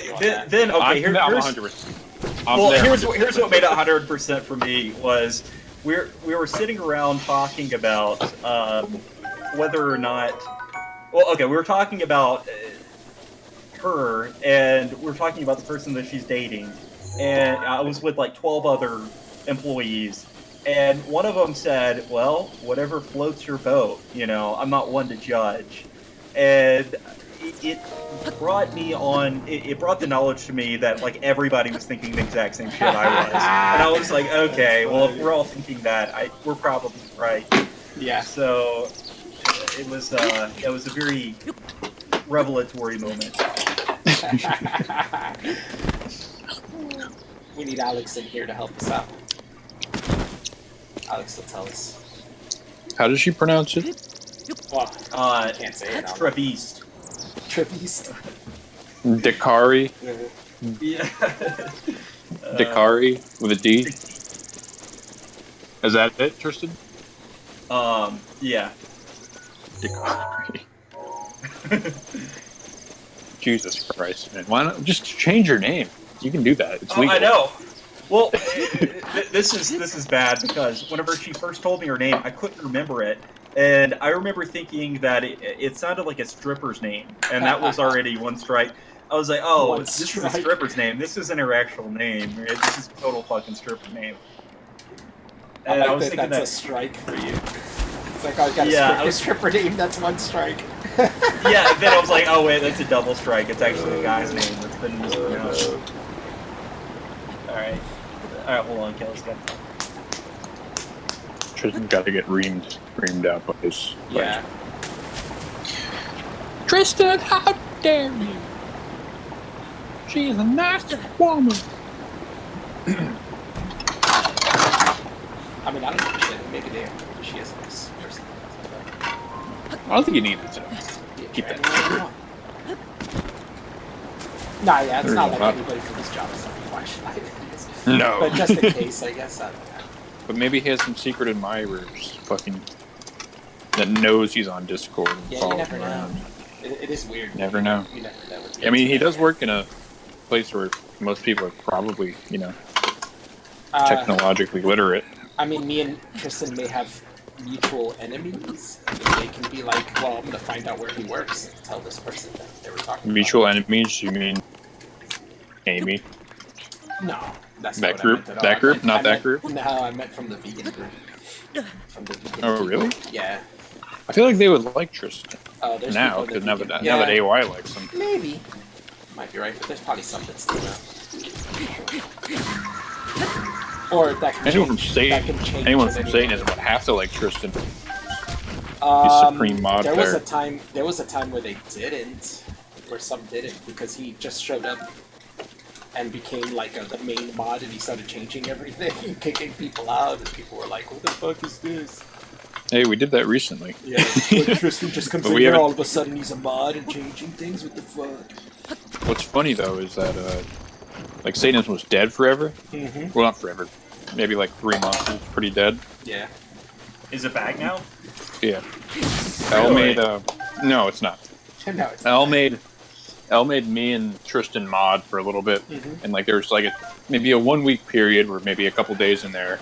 then okay, I'm here's 100%. Well, here's what made it 100% for me was we were sitting around talking about whether or not. Well, okay, we were talking about her, and we were talking about the person that she's dating, and I was with like 12 other employees, and one of them said, "Well, whatever floats your boat, you know, I'm not one to judge," and it brought me on. It brought the knowledge to me that like everybody was thinking the exact same shit I was, and I was like, okay, well, if we're all thinking that, we're probably right. Yeah. So it was a very revelatory moment. We need Alex in here to help us out. Alex will tell us. How does she pronounce it? Well, I can't say it. Travis. Travis. Dakari. Yeah. Dakari with a D. Is that it, Tristan? Yeah. Dakari. Jesus Christ, man! Why not just change your name? You can do that. It's legal. I know. Well, this is bad because whenever she first told me her name, I couldn't remember it, and I remember thinking that it sounded like a stripper's name, and that was already one strike. I was like, oh, this is a stripper's name. This isn't her actual name. This is a total fucking stripper name. And I was thinking that's a strike for you. It's like, oh, I got a stripper name. That's one strike. Yeah, and then I was like, oh wait, that's a double strike. It's actually a guy's name that's been mispronounced. Alright, hold on, Kelly's got to talk. Tristan got to get reamed out by his. Yeah. Tristan, how dare you? She is a nice woman. I mean, I don't know shit. Maybe she is a nice person. I don't think you need to keep that. Nah, yeah, it's not like anybody for this job is like, why should I do this? No. But just in case, I guess. But maybe he has some secret admirers, fucking, that knows he's on Discord and Yeah, you follows never him know. around. It is weird. Never know. You never know. I mean, he does work in a place where most people are probably, technologically literate. I mean, me and Tristan may have mutual enemies. I mean, they can be like, well, I'm going to find out where he works and tell this person that they were talking Mutual enemies? You mean Amy? No, that's that not group. What I meant at all. That group, not that meant, group. No, I meant from the vegan group. From the vegan Oh, people. really? Yeah. I feel like they would like Tristan There's now, people because that now that AY likes him. Maybe. Might be right, but there's probably some that still know. Or that can Anyone from change. Satanism would have to like Tristan. He's supreme mod there player. was a time where they didn't, where some didn't, because he just showed up and became like the main mod, and he started changing everything, kicking people out, and people were like, "What the fuck is this?" Hey, we did that recently. Yeah, like Tristan just comes in here, all of a sudden he's a mod and changing things. What the fuck? What's funny though is that like Satanism was dead forever. Mm-hmm. Well, not forever. Maybe like 3 months. It's pretty dead. Yeah. Is it back now? Yeah. Elle made no, it's not. No, it's Elle made me and Tristan mod for a little bit, and like there was like maybe a 1 week period where maybe a couple days in there,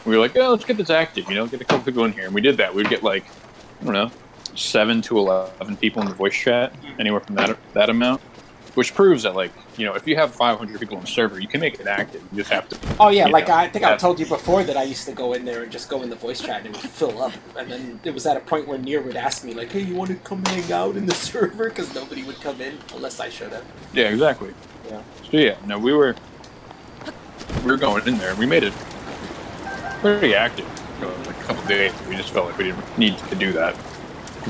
we were like, oh, let's get this active, you know, get a couple people in here, and we did that. We'd get like, I don't know, 7 to 11 people in the voice chat, anywhere from that amount, which proves that like, you know, if you have 500 people on the server, you can make it active. You just have to. Oh yeah, like I think I told you before that I used to go in there and just go in the voice chat and it would fill up. And then it was at a point where Nier would ask me like, "Hey, you want to come hang out in the server?" Because nobody would come in unless I showed up. Yeah, exactly. Yeah. So yeah, no, we were going in there and we made it pretty active for like a couple days. We just felt like we didn't need to do that.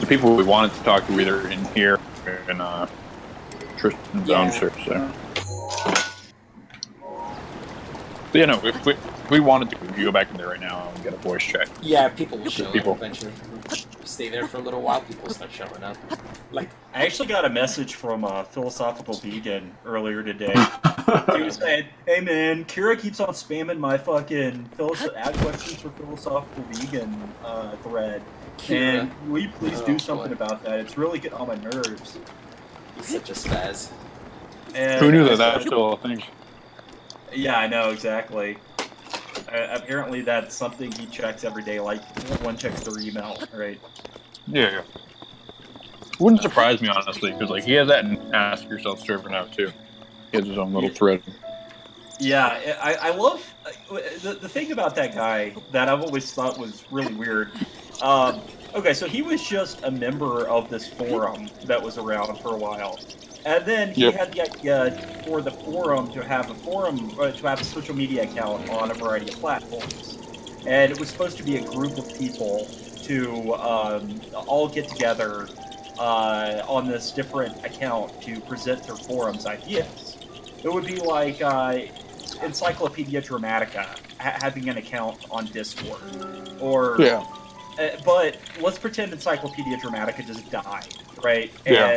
The people we wanted to talk to either in here or in Tristan's own server. So. But, you know, if we wanted to, we could go back in there right now and get a voice check. Yeah, people will show People. up eventually. Stay there for a little while, people will start showing up. Like, I actually got a message from a philosophical vegan earlier today. He was saying, "Hey man, Kira keeps on spamming my fucking add questions for philosophical vegan thread, Kira. and will you please do something about that? It's really getting on my nerves." he's such a spaz. And Who knew I that that's said, still a thing? Yeah, I know exactly. Apparently, that's something he checks every day. Like one checks their email, right? Yeah. Wouldn't surprise me honestly, because like he has that in Ask Yourself server now too. He has his own little thread. Yeah, I love the thing about that guy that I've always thought was really weird. Okay, so he was just a member of this forum that was around for a while, and then he had the idea for the forum to have a social media account on a variety of platforms, and it was supposed to be a group of people to all get together on this different account to present their forum's ideas. It would be like Encyclopedia Dramatica having an account on Discord, or but let's pretend Encyclopedia Dramatica just died, right? Yeah.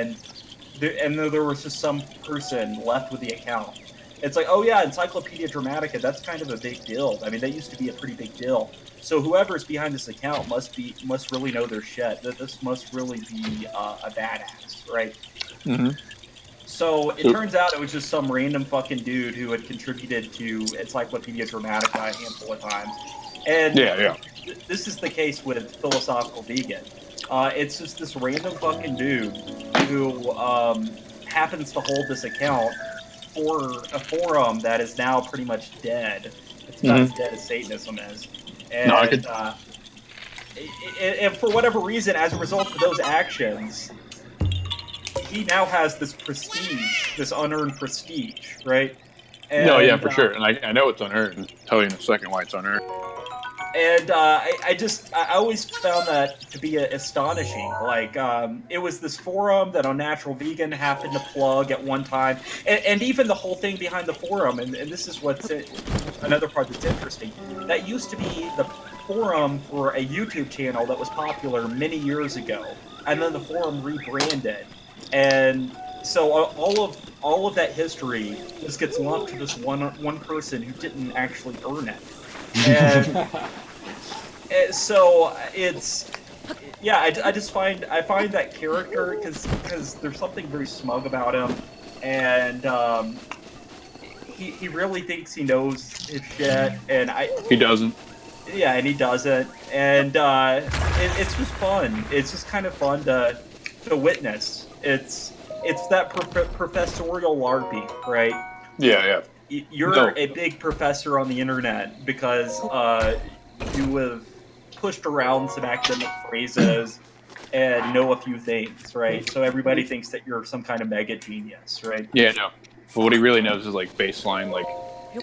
And there was just some person left with the account. It's like, oh yeah, Encyclopedia Dramatica, that's kind of a big deal. I mean, that used to be a pretty big deal. So whoever's behind this account must really know their shit. That this must really be a badass, right? Mm-hmm. So it turns out it was just some random fucking dude who had contributed to Encyclopedia Dramatica a handful of times. And this is the case with Philosophical Vegan. It's just this random fucking dude who happens to hold this account for a forum that is now pretty much dead. It's not as dead as Satanism is. And, and for whatever reason, as a result of those actions, he now has this prestige, this unearned prestige, right? And, no, yeah, for sure. And I know it's unearned. I'll tell you in a second why it's unearned. And I always found that to be astonishing. Like, it was this forum that Unnatural Vegan happened to plug at one time. And even the whole thing behind the forum, and this is what's another part that's interesting, that used to be the forum for a YouTube channel that was popular many years ago. And then the forum rebranded. And so all of that history just gets lumped to this one person who didn't actually earn it. And so it's I find that character because there's something very smug about him, and he really thinks he knows his shit, and he doesn't. Yeah, and he doesn't, and it's just fun. It's just kind of fun to witness. It's that professorial LARPing, right? Yeah. You're a big professor on the internet because you have pushed around some academic phrases and know a few things, right? So everybody thinks that you're some kind of mega genius, right? Yeah, no. But what he really knows is like baseline, like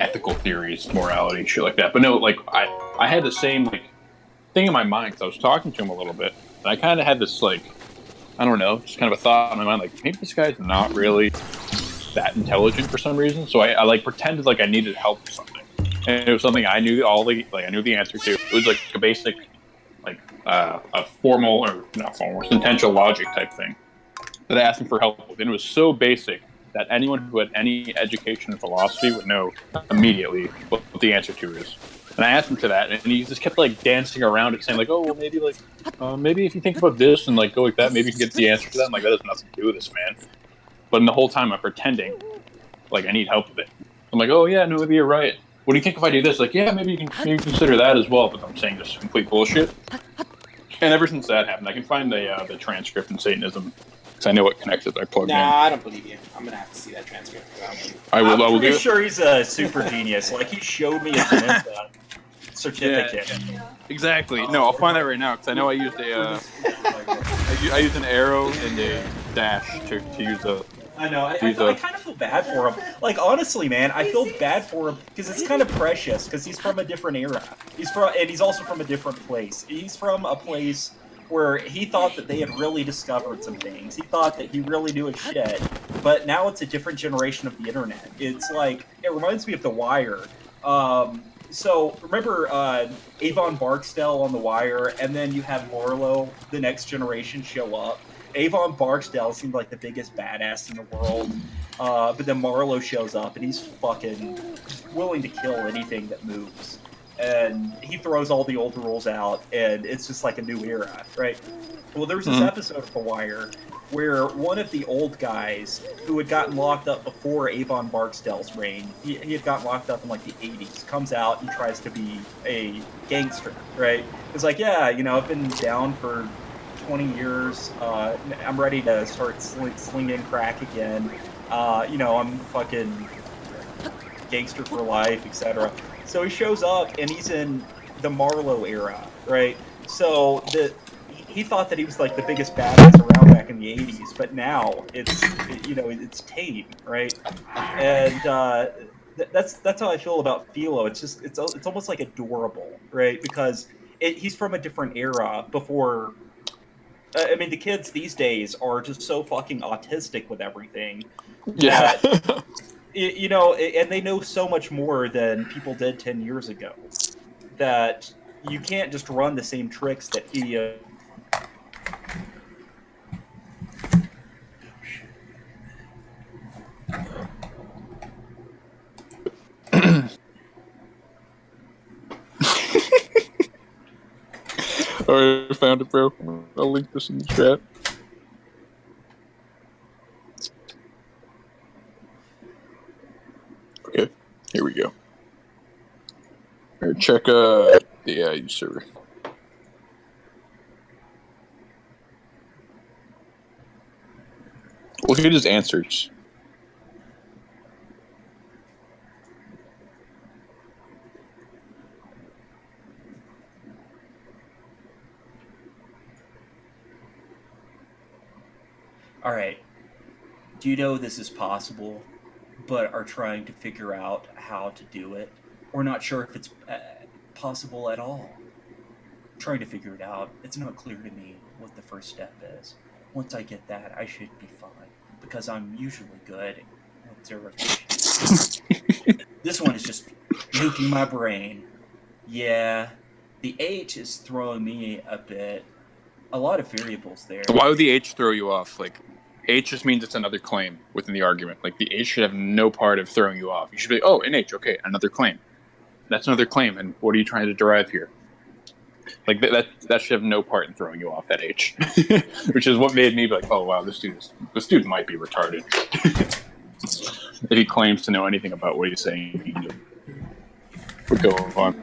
ethical theories, morality, shit like that. But no, like I had the same like thing in my mind because I was talking to him a little bit, and I kind of had this like, I don't know, just kind of a thought in my mind, like maybe this guy's not really that intelligent for some reason. So I like pretended like I needed help with something, and it was something I knew I knew the answer to. It was like a basic, like a formal or not formal, sentential logic type thing that I asked him for help with, and it was so basic that anyone who had any education in philosophy would know immediately what the answer to is. And I asked him to that, and he just kept like dancing around it, saying like, "Oh, well, maybe if you think about this and like go like that, maybe you can get the answer to that." I'm like, that has nothing to do with this, man. But in the whole time, I'm pretending like I need help with it. I'm like, "Oh yeah, no, maybe you're right. What do you think if I do this?" Like, yeah, maybe you can consider that as well. But I'm saying just complete bullshit. And ever since that happened, I can find the transcript in Satanism because I know what connectors I plugged in. I don't believe you. I'm gonna have to see that transcript. I will I'm pretty do it. sure he's a super genius. Like, he showed me a certificate. Yeah, exactly. No, I'll find that right now because I know I used I used an arrow and a dash to use a. I know. I kind of feel bad for him. Like, honestly, man, I feel bad for him because it's kind of precious because he's from a different era. He's also from a different place. He's from a place where he thought that they had really discovered some things. He thought that he really knew his shit. But now it's a different generation of the internet. It's like, it reminds me of The Wire. So remember Avon Barksdale on The Wire, and then you have Marlowe, the next generation, show up. Avon Barksdale seemed like the biggest badass in the world, but then Marlowe shows up, and he's fucking just willing to kill anything that moves. And he throws all the old rules out, and it's just like a new era, right? Well, there was this episode of The Wire where one of the old guys who had gotten locked up before Avon Barksdale's reign, he had gotten locked up in like the 80s, comes out and tries to be a gangster, right? It's like, yeah, I've been down for 20 years. I'm ready to start slinging crack again. I'm fucking gangster for life, etc. So he shows up and he's in the Marlowe era, right? So he thought that he was like the biggest badass around back in the 80s, but now it's tame, right? And that's how I feel about Philo. It's almost like adorable, right? Because he's from a different era before. I mean, the kids these days are just so fucking autistic with everything. Yeah. That, and they know so much more than people did 10 years ago. That you can't just run the same tricks that he. Alright, I found it, bro. I'll link this in the chat. Okay, here we go. Alright, check the AIU server. Look at his answers. All right. Do you know this is possible, but are trying to figure out how to do it, or not sure if it's possible at all? Trying to figure it out. It's not clear to me what the first step is. Once I get that, I should be fine, because I'm usually good with derivation. This one is just nuking my brain. Yeah, the H is throwing me a bit. A lot of variables there. Why would the H throw you off? Like, H just means it's another claim within the argument. Like, the H should have no part of throwing you off. You should be, oh, an H, okay, another claim. That's another claim, and what are you trying to derive here? Like, that should have no part in throwing you off, that H. Which is what made me be like, oh, wow, this dude might be retarded. If he claims to know anything about what he's saying. We'll go on.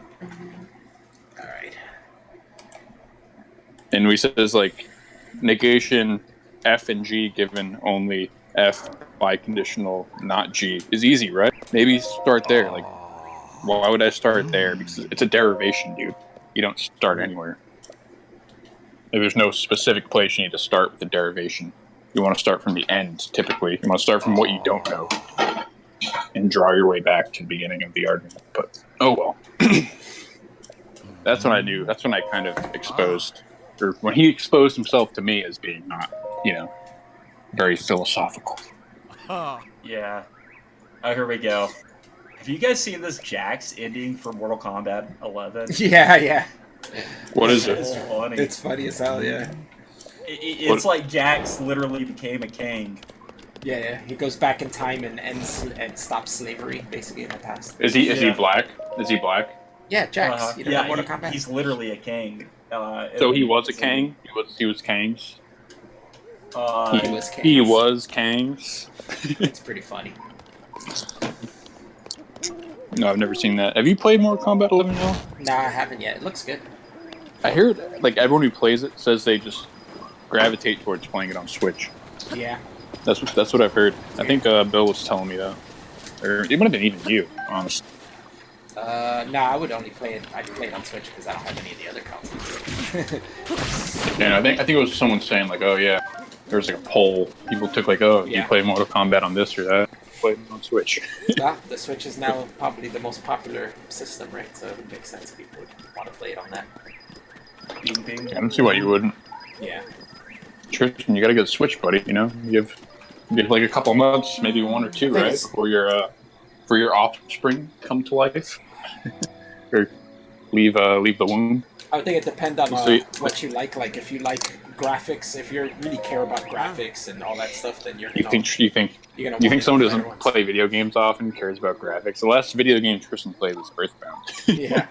Alright. And we says, like, negation F and G given only F by conditional, not G, is easy, right? Maybe start there. Like, why would I start there? Because it's a derivation, dude. You don't start anywhere. Like, there's no specific place you need to start with the derivation. You want to start from the end, typically. You want to start from what you don't know and draw your way back to the beginning of the argument. But, oh well. That's when I knew. That's when I kind of exposed, or when he exposed himself to me as being not, very philosophical. Yeah. Oh, here we go. Have you guys seen this Jax ending for Mortal Kombat 11? Yeah. What is it? It's funny. It's funny as hell, yeah. It's like Jax literally became a king. Yeah, he goes back in time and ends and stops slavery, basically, in the past. Is he black? Is he black? Yeah, Jax. You know, Mortal Kombat. He's literally a king. So he was a Kang? He was Kang's? He was Kang's. He was Kang's? It's pretty funny. No, I've never seen that. Have you played Mortal Kombat 11 now? No, I haven't yet. It looks good. I hear like everyone who plays it says they just gravitate towards playing it on Switch. Yeah. That's what I've heard. I think Bill was telling me that, or it might have been even you, honestly. No, I would only play it. I'd play it on Switch because I don't have any of the other consoles. And I think it was someone saying like, oh yeah, there was like a poll. People took like, oh, you play Mortal Kombat on this or that? Play it on Switch. Yeah, the Switch is now probably the most popular system, right? So it makes sense people would want to play it on that. I don't see why you wouldn't. Yeah. Tristan, you gotta get a Switch, buddy. You know, you have like a couple months, maybe 1 or 2, right, before your offspring come to life, or leave the womb. I would think it depends on what you like. Like if you like graphics, if you really care about graphics and all that stuff, then you're. You think someone doesn't play video games often cares about graphics? The last video game Tristan played was Earthbound. Yeah.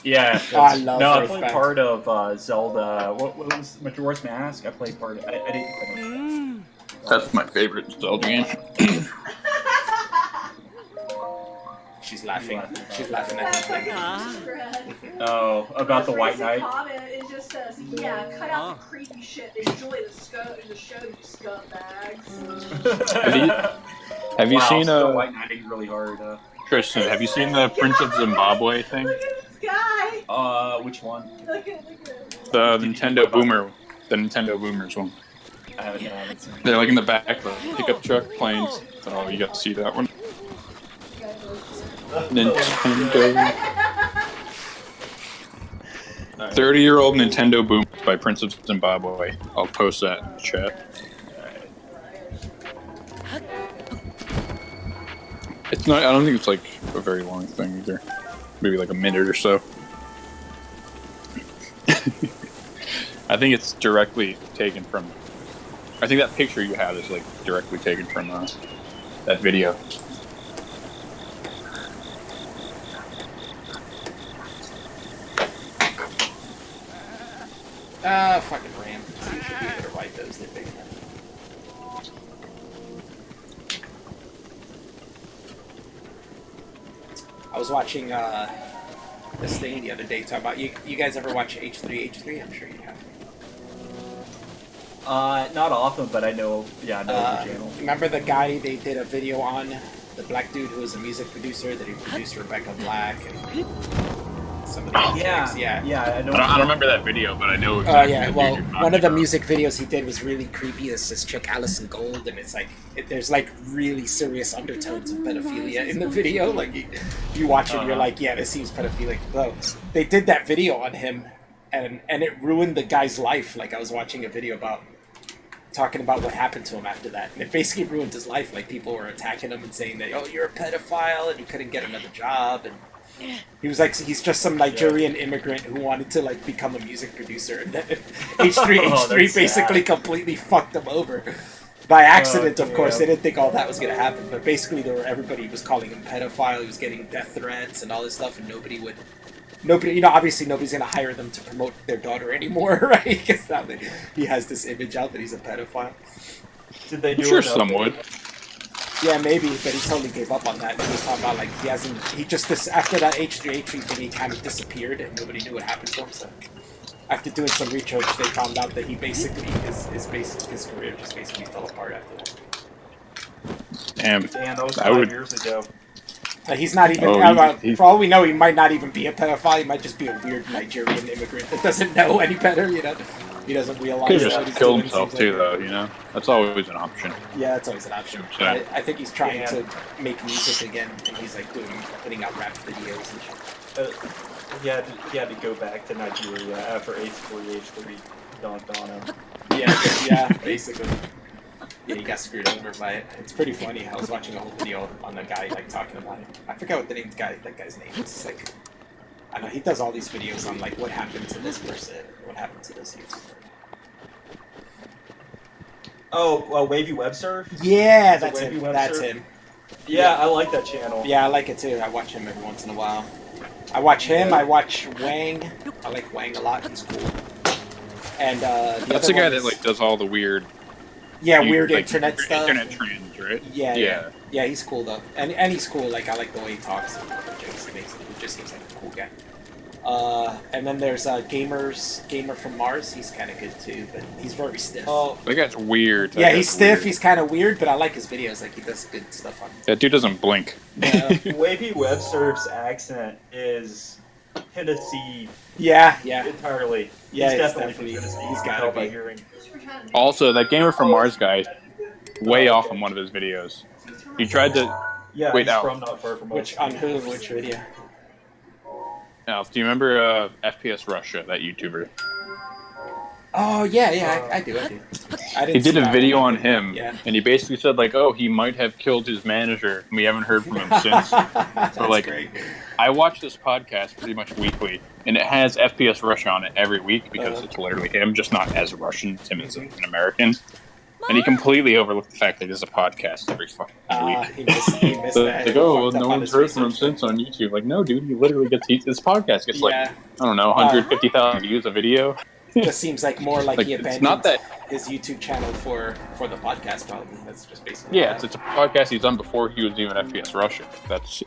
Yeah, I love I played part of Zelda. What was Majora's Mask? I played part of I didn't finish. That's my favorite Zelda game. She's laughing. She's laughing at me. Oh, about the White Knight? Comment, it just says, yeah, cut out the creepy shit. Enjoy the show, you scumbags. Have you seen White Knighting really hard? Tristan, have you seen the Prince of Zimbabwe thing? Look at this guy. Which one? Look at The Nintendo Boomer, the Nintendo Boomers one. I haven't seen it. They're like in the back of a pickup truck playing. Oh, you got to see that one. Nintendo. 30-year-old Nintendo Boom by Prince of Zimbabwe. I'll post that in the chat. It's not. I don't think it's like a very long thing either. Maybe like a minute or so. I think it's directly taken from. I think that picture you have is like directly taken from that video. Fucking RAM. You should be able to write those. They're big enough. I was watching this thing the other day talking about you guys ever watch H3H3? I'm sure you have. Not often, but I know the channel. Remember the guy they did a video on, the black dude who was a music producer that he produced Rebecca Black and some of the yeah. I know. I don't remember that video, but I know. Exactly well, one of the music videos he did was really creepy. It's this chick Allison Gold, and it's like there's like really serious undertones of pedophilia in the video. Like you watch it, you're like, yeah, this seems pedophilic. So they did that video on him, and it ruined the guy's life. Like I was watching a video talking about what happened to him after that, and it basically ruined his life. Like people were attacking him and saying that, oh, you're a pedophile, and he couldn't get another job, and he was like, he's just some Nigerian immigrant who wanted to like become a music producer, and then H3H3 basically completely fucked him over by accident. Of course, they didn't think all that was gonna happen, but basically everybody was calling him pedophile. He was getting death threats and all this stuff, and nobody, obviously nobody's gonna hire them to promote their daughter anymore, right? Because now he has this image out that he's a pedophile. Did they do sure some would. Yeah, maybe, but he totally gave up on that. He was talking about like after that H3H3 thing, he kind of disappeared and nobody knew what happened to him. So after doing some research, they found out that he basically his career just basically fell apart after that. Damn, that was 5 years ago. He's not even. For all we know, he might not even be a pedophile. He might just be a weird Nigerian immigrant that doesn't know any better. He doesn't realize. He just killed himself too, though. That's always an option. Yeah, that's always an option. I think he's trying to make music again, and he's like putting out rap videos and shit. He had to go back to Nigeria after H3H3 dunked on him. Yeah, basically. Yeah, he got screwed over by it. It's pretty funny. I was watching a whole video on the guy like talking about it. I forgot what that guy's name is. It's like, I know he does all these videos on like what happened to this person, what happened to this YouTuber. Oh, Wavy Web Surf? Yeah, Is it that's Wavy him. Web That's Surf? him. Yeah, I like that channel. Yeah, I like it too. I watch him every once in a while. I watch him. I watch Wang. I like Wang a lot. He's cool. And That's the guy that like does all the weird, weird like, internet stuff. internet trends, right? Yeah. He's cool though, and he's cool. Like I like the way he talks and the jokes he makes. He just seems like a cool guy. And then there's Gamer from Mars. He's kind of good too, but he's very stiff. Oh, That guy's weird. yeah, he's stiff. He's kind of weird, but I like his videos. Like he does good stuff on. That dude doesn't blink. Wavy Web Surf's accent is Tennessee. Yeah. Entirely. Yeah, he's he's definitely from definitely- Tennessee. he's You can gotta tell by be. hearing. Also, that Gamer from Mars guy, way off on one of his videos. He tried to. Yeah, Wait, he's Al. from not far from us. Which video? Alf, do you remember FPS Russia, that YouTuber? Oh yeah, I do. I didn't He see did a that video one. on him, Yeah. and he basically said like, "Oh, he might have killed his manager." And we haven't heard from him since. That's So like, great. I watch this podcast pretty much weekly, and it has FPS Russia on it every week because it's literally him, just not as a Russian. It's him as an American, and he completely overlooked the fact that there's a podcast every fucking week. He missed So that. like, oh, well, Fucked up no on one's his heard from him research. since on YouTube. Like, no, dude, he literally this podcast gets like, Yeah. I don't know, 150,000 views a video. Just seems like more like, Like, he it's abandoned not that. his YouTube channel for the podcast. Probably that's just basically. Yeah, it's a podcast he's done before he was even FPS Russia.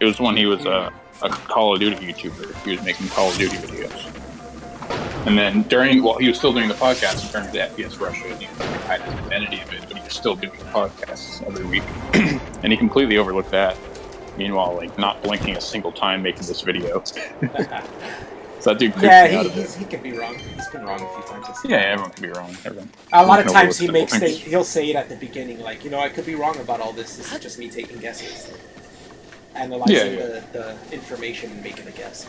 It was when he was a Call of Duty YouTuber. He was making Call of Duty videos. And then while he was still doing the podcast, he turned to FPS Russia, and he had his identity of it, but he was still doing podcasts every week. And he completely overlooked that. Meanwhile, like, not blinking a single time making this video. So that dude creeps me out a bit. he could be wrong. He's been wrong a few times. Yeah, everyone can be wrong. Everyone. A lot of No times overlook simple things. he'll say it at the beginning, like, I could be wrong about all this. This is just me taking guesses, analyzing the information and making a guess.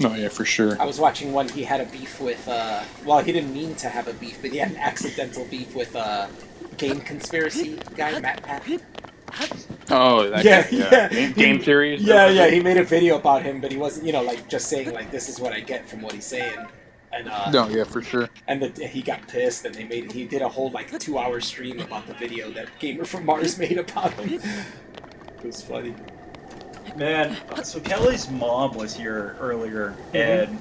No, yeah, for sure. I was watching one. He had a beef with. Well, he didn't mean to have a beef, but he had an accidental beef with game conspiracy guy, Matt Pat. Oh, that Yeah, guy, yeah. Game theories. Yeah. He made a video about him, but he wasn't, like, just saying like, this is what I get from what he's saying. And No, yeah, for sure. and he got pissed, and he did a whole like 2-hour stream about the video that Gamer from Mars made about him. It was funny. Man, so Kelly's mom was here earlier, and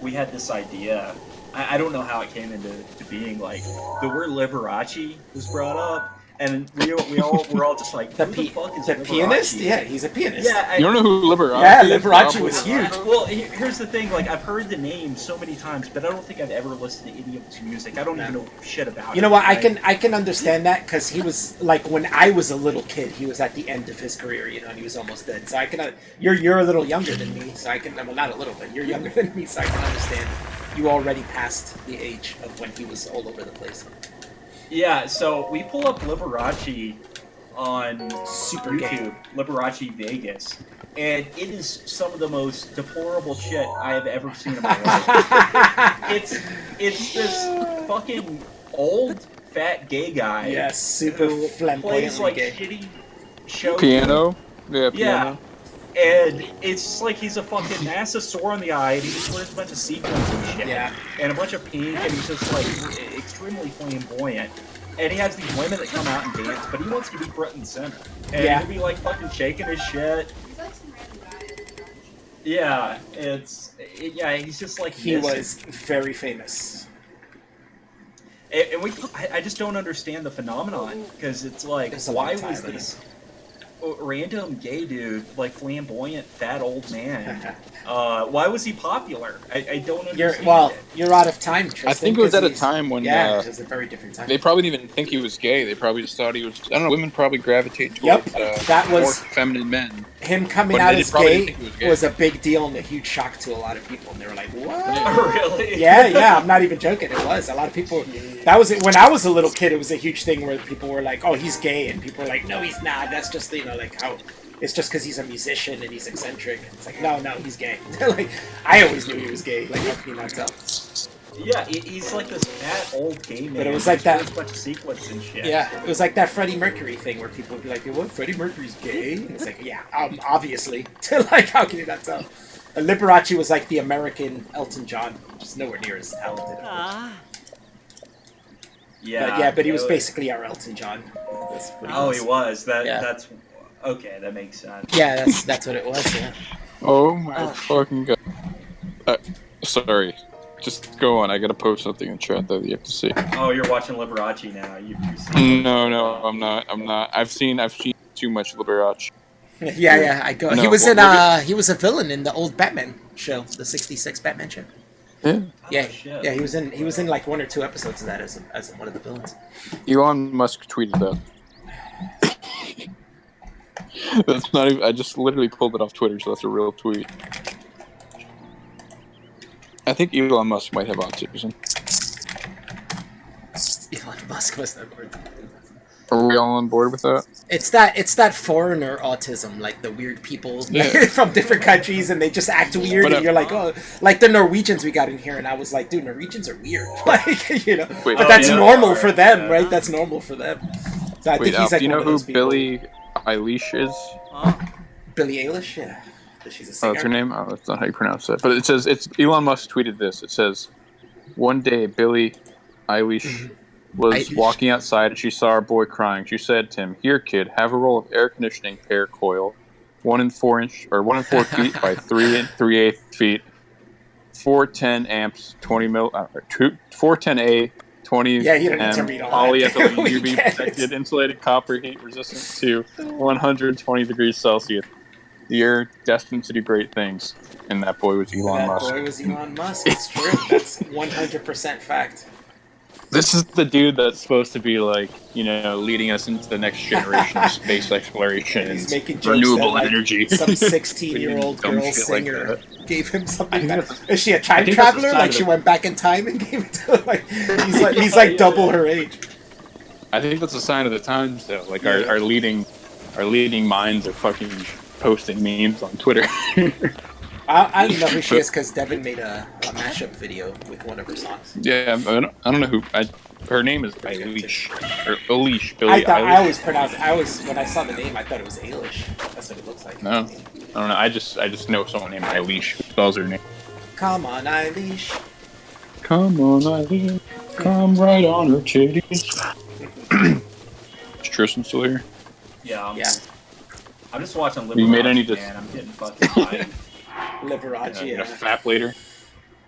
we had this idea. I don't know how it came into being. Like, the word Liberace was brought up, and we're all just like, who the fuck is The Liberace? pianist? Yeah, he's a pianist. Yeah, You don't know who Liberace Yeah, is? Liberace Probably was not. huge. Well, here's the thing. Like, I've heard the name so many times, but I don't think I've ever listened to any of his music. I don't even know shit about it. You know what? right? I can understand that because he was like, when I was a little kid, he was at the end of his career, and he was almost dead. So I can. You're a little younger than me, so I can. Well, not a little, but you're younger than me, so I can understand. You already passed the age of when he was all over the place. Yeah, so we pull up Liberace on Super YouTube, gay. Liberace Vegas, and it is some of the most deplorable shit I have ever seen in my life. It's this fucking old fat gay guy. Yes, super who flamboyantly plays like gay. shitty show Piano? Yeah, Yeah, piano. and it's just like he's a fucking massive sore on the eye, and he just wears a bunch of sequins and shit, Yeah. and a bunch of pink, and he's just like extremely flamboyant. And he has these women that come out and dance, but he wants to be front and center. And Yeah. he'll be like fucking shaking his shit. He's like some random guy. Yeah, he's just like He missing. was very famous. And I just don't understand the phenomenon, because it's like, There's a why long time was in this random gay dude, like flamboyant fat old man, why was he popular? I don't understand. You're out of time, Tristan. I think it was 'cause at a he's- time when Yeah, it was a very different time. they probably didn't even think he was gay. They probably just thought he was. I don't know. Women probably gravitate Yep, towards that more was- feminine men. Him coming But out they as probably gay didn't think he was gay. was a big deal and a huge shock to a lot of people, and they were like, "What?" Really? Yeah, I'm not even joking. It was a lot of people. That was it. When I was a little kid. It was a huge thing where people were like, "Oh, he's gay," and people were like, "No, he's not. That's just like how it's just because he's a musician and he's eccentric." It's like, no, he's gay. Like I always knew he was gay. Like how can you not tell? Yeah, he's like this fat old gay man. But it was who like just that- wears a bunch of sequins and shit. Yeah, it was like that Freddie Mercury thing where people would be like, "What? Freddie Mercury's gay?" And it's like, yeah, obviously. Like, how can you not tell? Liberace was like the American Elton John, just nowhere near as talented. of course. Yeah. But he was basically our Elton John. That's what He was. Yeah. That's okay. That makes sense. Yeah, that's what it was. Yeah. Oh my fucking god. Sorry. Just go on. I gotta post something in chat that you have to see. Oh, you're watching Liberace now. You've seen No, I'm not. I've seen too much Liberace. Yeah. I go. No, he was well, he was a villain in the old Batman show, the '66 Batman show. Yeah. Yeah. He was in like 1 or 2 episodes of that as one of the villains. Elon Musk tweeted that. That's not even. I just literally pulled it off Twitter, so that's a real tweet. I think Elon Musk might have autism. Elon Musk was that word. Are we all on board with that? It's that foreigner autism, like the weird people from different countries, and they just act weird, and you're like, oh, like the Norwegians we got in here, and I was like, dude, Norwegians are weird, like, you know. Wait, but that's normal for them, right? That's normal for them. So I think he's like, do you know one of who those people. Billie Eilish is? Billie Eilish, yeah. She's a singer. Oh, that's her name? Oh, that's not how you pronounce it. But it says, Elon Musk tweeted this. It says, one day Billie Eilish was walking outside and she saw her boy crying. She said to him, "Here, kid, have a roll of air conditioning pair coil, 1 and 4 inch or 1 and 4 feet by 3 and 3/8 feet, 410 amps, 20 mil, 410A, 20 polyethylene UV protected insulated copper heat resistant to 120 degrees Celsius. The air destined to do great things." And that boy was Elon Musk. That boy was Elon Musk. It's true. That's 100% fact. This is the dude that's supposed to be like, you know, leading us into the next generation of space exploration and renewable energy. Some 16-year-old girl singer like gave him something. Is she a time traveler? Like she went back in time and gave it to him? Like he's like double her age. I think that's a sign of the times, though. Like our leading minds are fucking posting memes on Twitter. I don't know who she is because Devin made a mashup video with one of her songs. Yeah, I don't know who. Her name is Eilish or Eilish. I always pronounce it. When I saw the name, I thought it was Eilish. That's what it looks like. No, I don't know. I just know someone named Eilish who spells her name. Come on, Eilish. Come on, Eilish. Come right on her titties. Is Tristan still here? Yeah. I'm just watching Liberace, you made any man. I'm getting fucking high. Liberace, yeah. Fap later.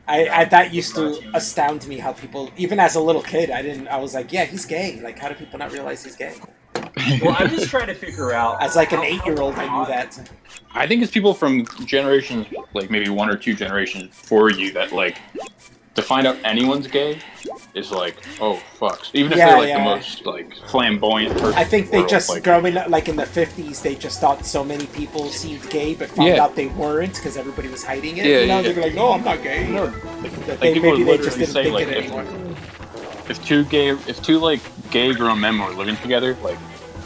That used to astound me how people, even as a little kid, I was like, yeah, he's gay. Like, how do people not realize he's gay? Well, I'm just trying to figure out. As like an 8-year-old, I knew that. I think it's people from generations, like maybe 1 or 2 generations before you, that like to find out anyone's gay is like, oh fuck. Even if they're like the most like flamboyant person. I think they just growing up like in the 50s, they just thought so many people seemed gay, but found out they weren't because everybody was hiding it. You know, they'd be like, no, I'm not gay. No, maybe they just didn't think it anymore. If two like gay grown men were living together, like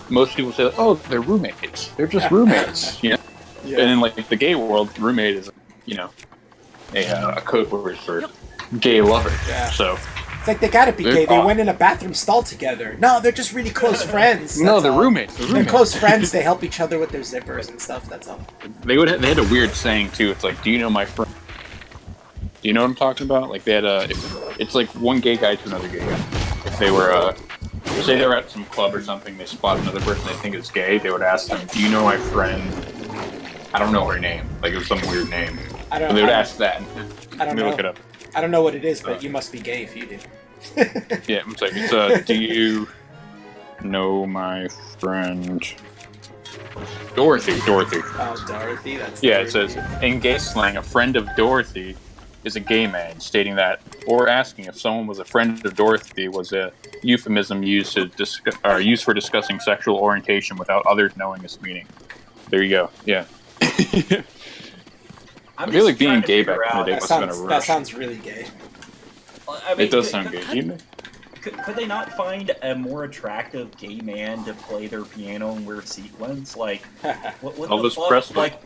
most people say, like, oh, they're roommates. They're just roommates, you know. And in like the gay world, roommate is, you know, a code word for gay lover. Yeah. So it's like they gotta be gay. They went in a bathroom stall together. No, they're just really close friends. No, they're roommates. They're close friends. They help each other with their zippers and stuff. That's all. They had a weird saying too. It's like, do you know my friend? Do you know what I'm talking about? Like they had it's like one gay guy to another gay guy. If they were say they were at some club or something, they spot another person they think is gay, they would ask them, do you know my friend? I don't know her name. Like it was some weird name. They would ask that. I don't know. Look it up. I don't know what it is, but you must be gay if you do. Yeah, it's like do you know my friend Dorothy? Oh, Dorothy, that's it says in gay slang, a friend of Dorothy is a gay man, stating that or asking if someone was a friend of Dorothy was a euphemism used for discussing sexual orientation without others knowing its meaning. There you go. Yeah. I feel like being gay back in the day must have been a rush. That sounds really gay. I mean, it does sound gay. Could they not find a more attractive gay man to play their piano and wear sequins? Like, what Elvis the fuck? Presley. Like,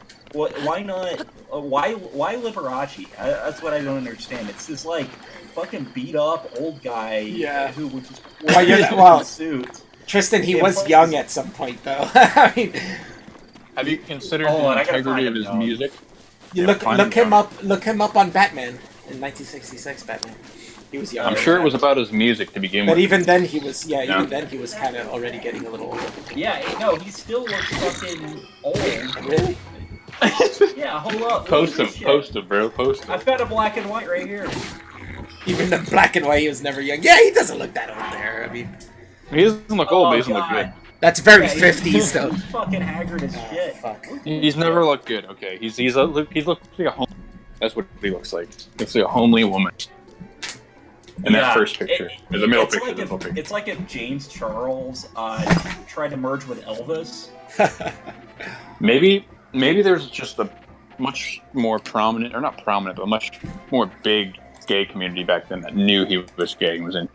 why not? Why Liberace? That's what I don't understand. It's this like fucking beat up old guy who was just wearing a suit. Tristan, he was young at some point, though. I mean, have you considered the integrity of his music? You look him up on Batman in 1966 Batman. He was young. I'm sure it was about his music to begin But with. even then, he was Yeah. Even then, he was kind of already getting a little older. Yeah, no, he still looks fucking old. Really? Yeah, hold up. Post look him, at this shit. post him, bro, post him. I've got a black and white right here. Even the black and white, he was never young. Yeah, he doesn't look that old there. I mean, He doesn't look old, but he doesn't look good. that's very Yeah, 50s though. He's fucking haggard as shit. Fuck. He's never looked good. Okay, he looks like a home. That's what he looks like. Looks like a homely woman. In that first picture, the middle it's picture, like the middle if, picture. It's like if James Charles tried to merge with Elvis. Maybe there's just a much more prominent, or not prominent, but a much more big gay community back then that knew he was gay and was in.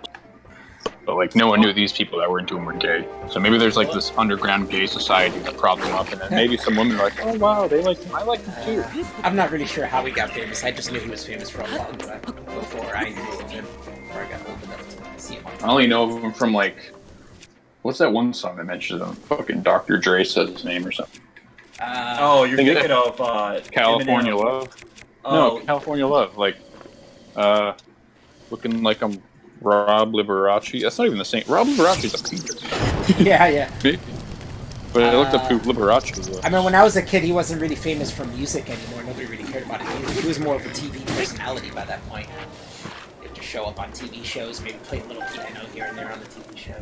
But like no one knew these people that were into him were gay. So maybe there's like this underground gay society that propped him up, and then maybe some women are like, oh wow, they like him. I like him too. I'm not really sure how he got famous. I just knew he was famous for a long time before I knew of him. Before I got old enough to see him. I only know of him from like, what's that one song that mentions him? Fucking Dr. Dre says his name or something. Oh, you're think thinking of California Eminem. Love. Oh, No, California Love. Like, looking like I'm Rob Liberace. That's not even the same. Rob Liberace's a painter. Yeah. But I looked up who Liberace was. I mean, when I was a kid, he wasn't really famous for music anymore. Nobody really cared about his music. He was more of a TV personality by that point. He would just show up on TV shows, maybe play a little piano here and there on the TV show.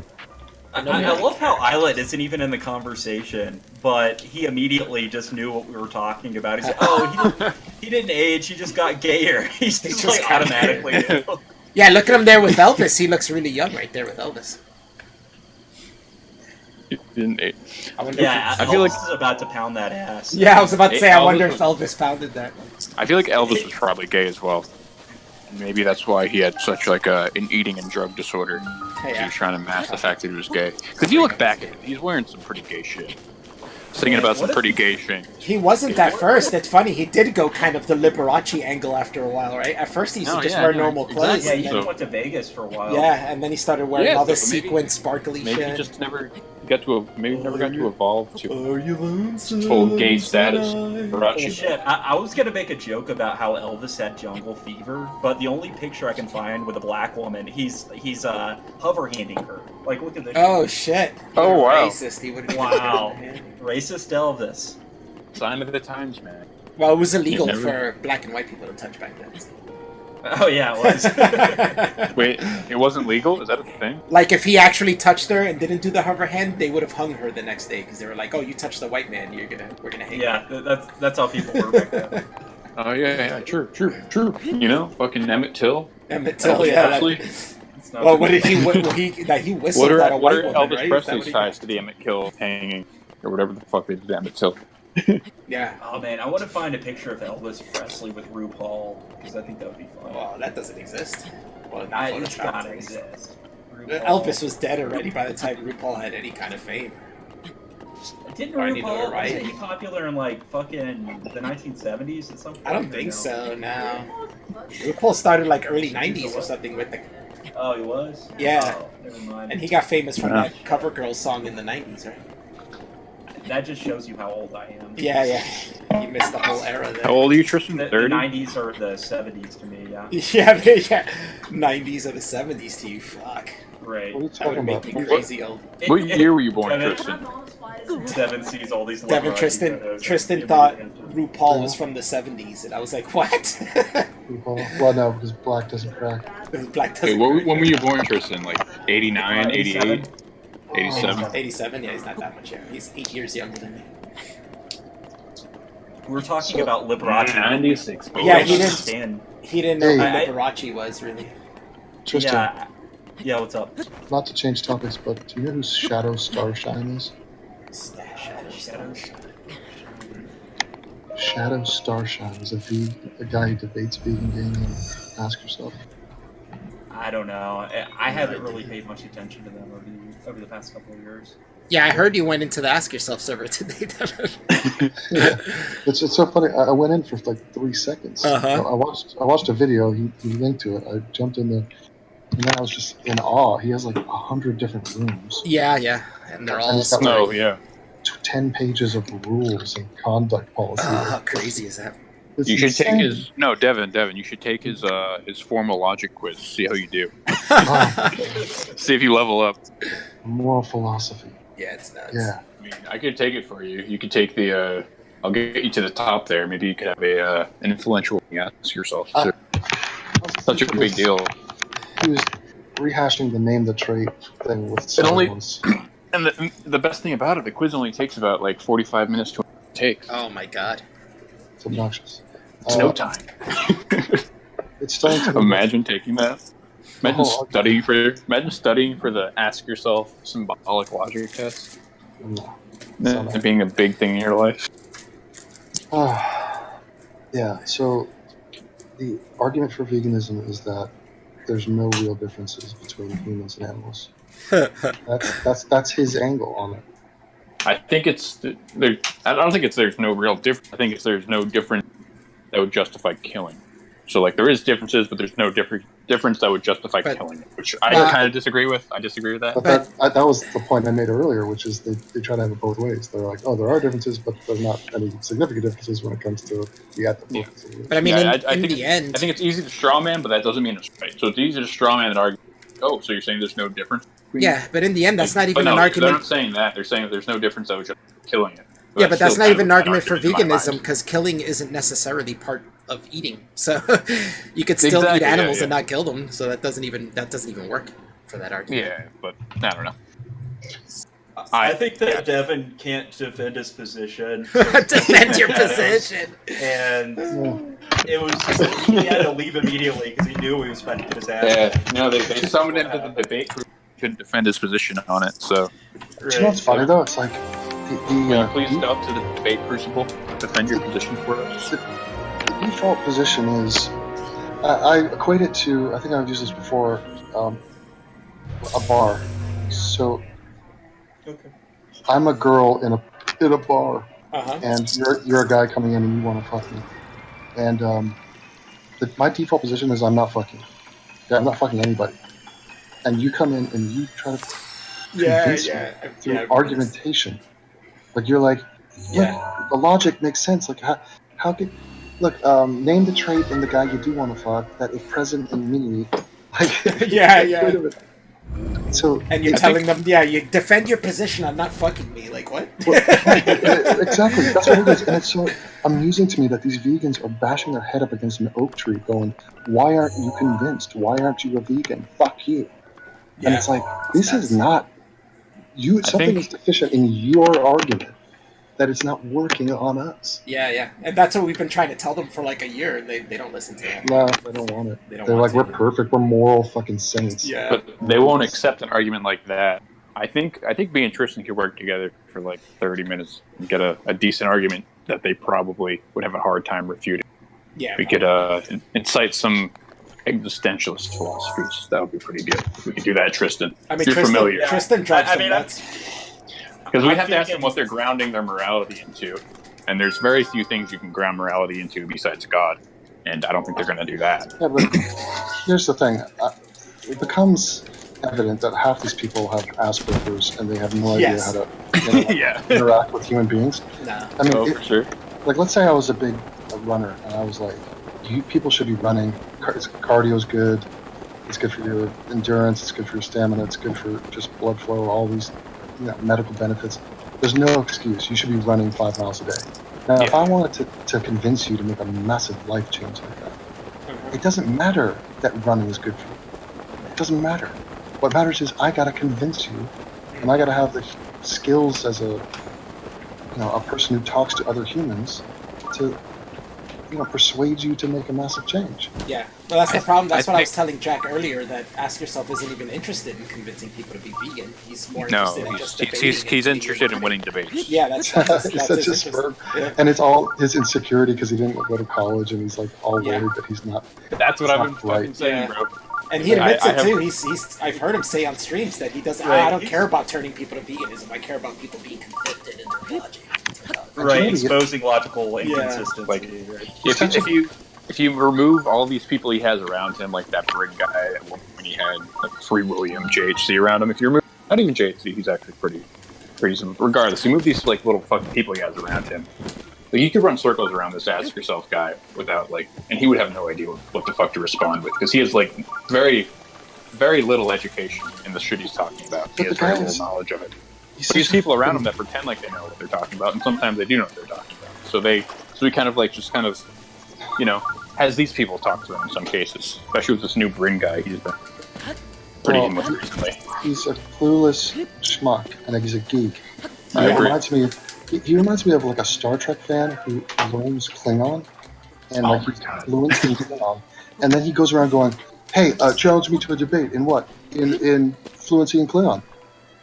I love how Islet isn't even in the conversation, but he immediately just knew what we were talking about. He's like, oh, he didn't age, he just got gayer. He's just like automatically knew. Yeah, look at him there with Elvis. He looks really young right there with Elvis. He didn't age. Yeah, I feel like Elvis is about to pound that ass. Yeah, I was about to say, I wonder Elvis if Elvis pounded that. I feel like Elvis was probably gay as well. Maybe that's why he had such like an eating and drug disorder. He was trying to mask the fact that he was gay. Because you look back at it, he's wearing some pretty gay shit. Singing about some pretty gay shit. He wasn't at first. It's funny. He did go kind of the Liberace angle after a while, right? At first, he used to just wear normal clothes. Yeah, he just went to Vegas for a while. Yeah, and then he started wearing all this sequin, sparkly maybe shit. he just never never got to evolve to lonesome full gay status. Well, shit, I was gonna make a joke about how Elvis had jungle fever, but the only picture I can find with a black woman, he's hover handing her. Like, look at this. Oh shit! Oh wow! Racist. He wouldn't Wow! Racist Elvis. Sign of the times, man. Well, it was illegal for black and white people to touch back then. So. Oh yeah, it was. Wait, it wasn't legal? Is that a thing? Like, if he actually touched her and didn't do the hover hand, they would have hung her the next day because they were like, "Oh, you touched the white man, we're gonna hang you." Yeah, that's how people were back then. Oh yeah, true. You know, fucking Emmett Till. Emmett Till, yeah. Well, what did he whistled at a white woman, Elvis right? Presley's ties to the Emmett Till hanging, or whatever the fuck they did to Emmett Till? Yeah. Oh man, I want to find a picture of Elvis Presley with RuPaul because I think that would be fun. Well, that doesn't exist. Well, It's gotta exist. Elvis was dead already by the time RuPaul had any kind of fame. Didn't I need to RuPaul write. wasn't he popular in like fucking the 1970s at some point? I don't think so. No. RuPaul started like early '90s or something with the. Oh, he was. Yeah. Oh, never mind. And he got famous from that Cover Girl song in the '90s, right? That just shows you how old I am. Yeah. You missed the whole era there. How old are you, Tristan? The 30? 90s or the 70s to me, yeah. Yeah. '90s or the '70s to you, fuck. Right. What are you That talking would about? make me crazy old. What year were you born, Devin- Tristan? Devin sees all these. Devin, Tristan thought RuPaul was from the '70s, and I was like, what? Well, no, because black doesn't crack. Black Hey, doesn't. when were you born, Tristan? Like 89, 88, 87? 87. Yeah, he's not that much younger. He's 8 years younger than me. We were talking about Liberace. 96. Yeah, he didn't. Understand. He didn't know Hey. who Liberace was really. Tristan, Yeah, what's up? not to change topics, but do you know who Shadow Starshine is? Shadow Starshine is a guy who debates vegan gaming. Ask yourself. I don't know. I haven't really paid much attention to them over the past couple of years. Yeah, I heard you went into the Ask Yourself server today. Yeah. It's so funny. I went in for like 3 seconds. Uh-huh. I watched a video. He linked to it. I jumped in there, and then I was just in awe. He has like 100 different rooms. Yeah, and they're all And he's got, Oh, yeah. 10 pages of rules and conduct policy. How crazy is that? It's You should take insane. his Devin. You should take his formal logic quiz. See how you do. Wow. See if you level up. Moral philosophy. Yeah, it's nuts. Yeah. I mean, I could take it for you. You could take the. I'll get you to the top there. Maybe you could have an influential thing ask yourself. I- Such a big deal. He was rehashing the name the trait thing with It only someone's. and the best thing about it, the quiz only takes about like 45 minutes to take. Oh my god. It's obnoxious. It's no time. It's starting to Imagine taking that. Imagine Oh, studying for the ask yourself symbolic logic test. No. That being a big thing in your life. Yeah, so the argument for veganism is that there's no real differences between humans and animals. That's his angle on it. I think it's there. I don't think it's there's no real difference. I think it's there's no difference that would justify killing. So like there is differences, but there's no difference that would justify killing it, which I kind of disagree with. I disagree with that. But that was the point I made earlier, which is they try to have it both ways. They're like, oh, there are differences, but there are not any significant differences when it comes to the ethical. Yeah. But I mean, I in think the end, I think it's easy to straw man, but that doesn't mean it's right. So it's easy to straw man and argue. Oh, so you're saying there's no difference? yeah. But in the end, that's not But even no, an they're argument. not saying that. They're saying that there's no difference that would justify killing it. Yeah, but that's still not kind even of an a bad argument for argument in my veganism mind. because killing isn't necessarily part of eating. So you could still eat Exactly, yeah, animals yeah. and not kill them. So that doesn't even work for that argument. Yeah, but I don't know. I think that Devin can't defend his position. Defend your position. And it was just, he had to leave immediately because he knew he was about to get his ass. Yeah, no, they summoned him to the debate group. He couldn't defend his position on it, so. Do you know what's funny though? It's like Please step to the debate crucible. Defend your position for us. The default position is, I equate it to, I think I've used this before, a bar. So Okay. I'm a girl in a bar, Uh-huh. and you're a guy coming in and you want to fuck me, and my default position is I'm not fucking. Yeah, I'm not fucking anybody. And you come in and you try to convince me through argumentation. Like you're like, look, the logic makes sense. Like how could name the trait in the guy you do want to fuck that if present in me, like Yeah. So And you're telling them, you defend your position on not fucking me. Like what? Exactly, that's what it is. And it's so amusing to me that these vegans are bashing their head up against an oak tree, going, "Why aren't you convinced? Why aren't you a vegan? Fuck you!" And it's like this is not you. Something is deficient in your argument that it's not working on us. Yeah. And that's what we've been trying to tell them for like a year, and they don't listen to it. No, they don't want it. They don't They're want like, to. we're perfect. We're moral fucking saints. Yeah. But they won't accept an argument like that. I think me and Tristan could work together for like 30 minutes and get a decent argument that they probably would have a hard time refuting. Yeah. We could incite some existentialist philosophies. That would be pretty good. We could do that, Tristan. I mean, You're familiar. Tristan drives them nuts. Because we have to ask them what they're grounding their morality into. And there's very few things you can ground morality into besides God. And I don't think they're going to do that. Yeah, but here's the thing. It becomes evident that half these people have Asperger's and they have no idea how to interact with human beings. Nah. I mean, for sure. Like, let's say I was a big runner and I was like, people should be running. Cardio's good. It's good for your endurance. It's good for your stamina. It's good for just blood flow. All these medical benefits. There's no excuse. You should be running 5 miles a day. Now, if I wanted to convince you to make a massive life change like that, it doesn't matter that running is good for you. It doesn't matter. What matters is I gotta convince you, and I gotta have the skills as a person who talks to other humans to persuade you to make a massive change. Yeah, well, that's the problem. That's what I was telling Jack earlier. That Ask Yourself isn't even interested in convincing people to be vegan. He's more interested in just debating. He's interested in winning debates. Yeah, that's such a sperm. And it's all his insecurity because he didn't go to college, and he's like all worried that he's not. That's what I've been fucking saying, bro. And he admits it too. He's I've heard him say on streams that he doesn't. I don't care about turning people to veganism. I care about people being convicted in their logic. Right, exposing logical inconsistency. Like, if you remove all these people he has around him, like that Brig guy, at one point he had like Free William, JHC around him. If you remove, not even JHC, he's actually pretty decent. Regardless, you move these like little fucking people he has around him. Like, you could run circles around this ask yourself guy without like, and he would have no idea what the fuck to respond with because he has like very, very little education in the shit he's talking about. He has very little knowledge of it. But these people around him that pretend like they know what they're talking about, and sometimes they do know what they're talking about. So he kind of like just kind of, you know, has these people talk to him in some cases, especially with this new Bryn guy he's been pretty in with recently. He's a clueless schmuck, and he's a geek. I agree. He reminds me of like a Star Trek fan who learns Klingon, and like he's fluent in Klingon, and then he goes around going, "Hey, challenge me to a debate in what? In fluency in Klingon."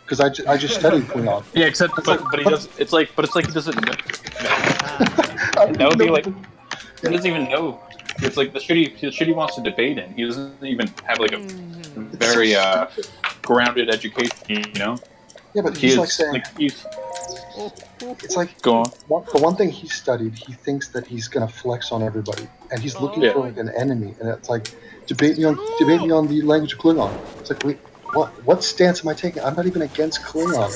Because I just studied Klingon. Yeah, except but he does. It's like he doesn't. That would be like he doesn't even know. It's like the shit he wants to debate in. He doesn't even have like a very grounded education. You know. Yeah, but he's like saying. It's like go on. The one thing he studied, he thinks that he's gonna flex on everybody, and he's looking for like an enemy. And it's like debate me on the language of Klingon. It's like wait. What stance am I taking? I'm not even against Klingon.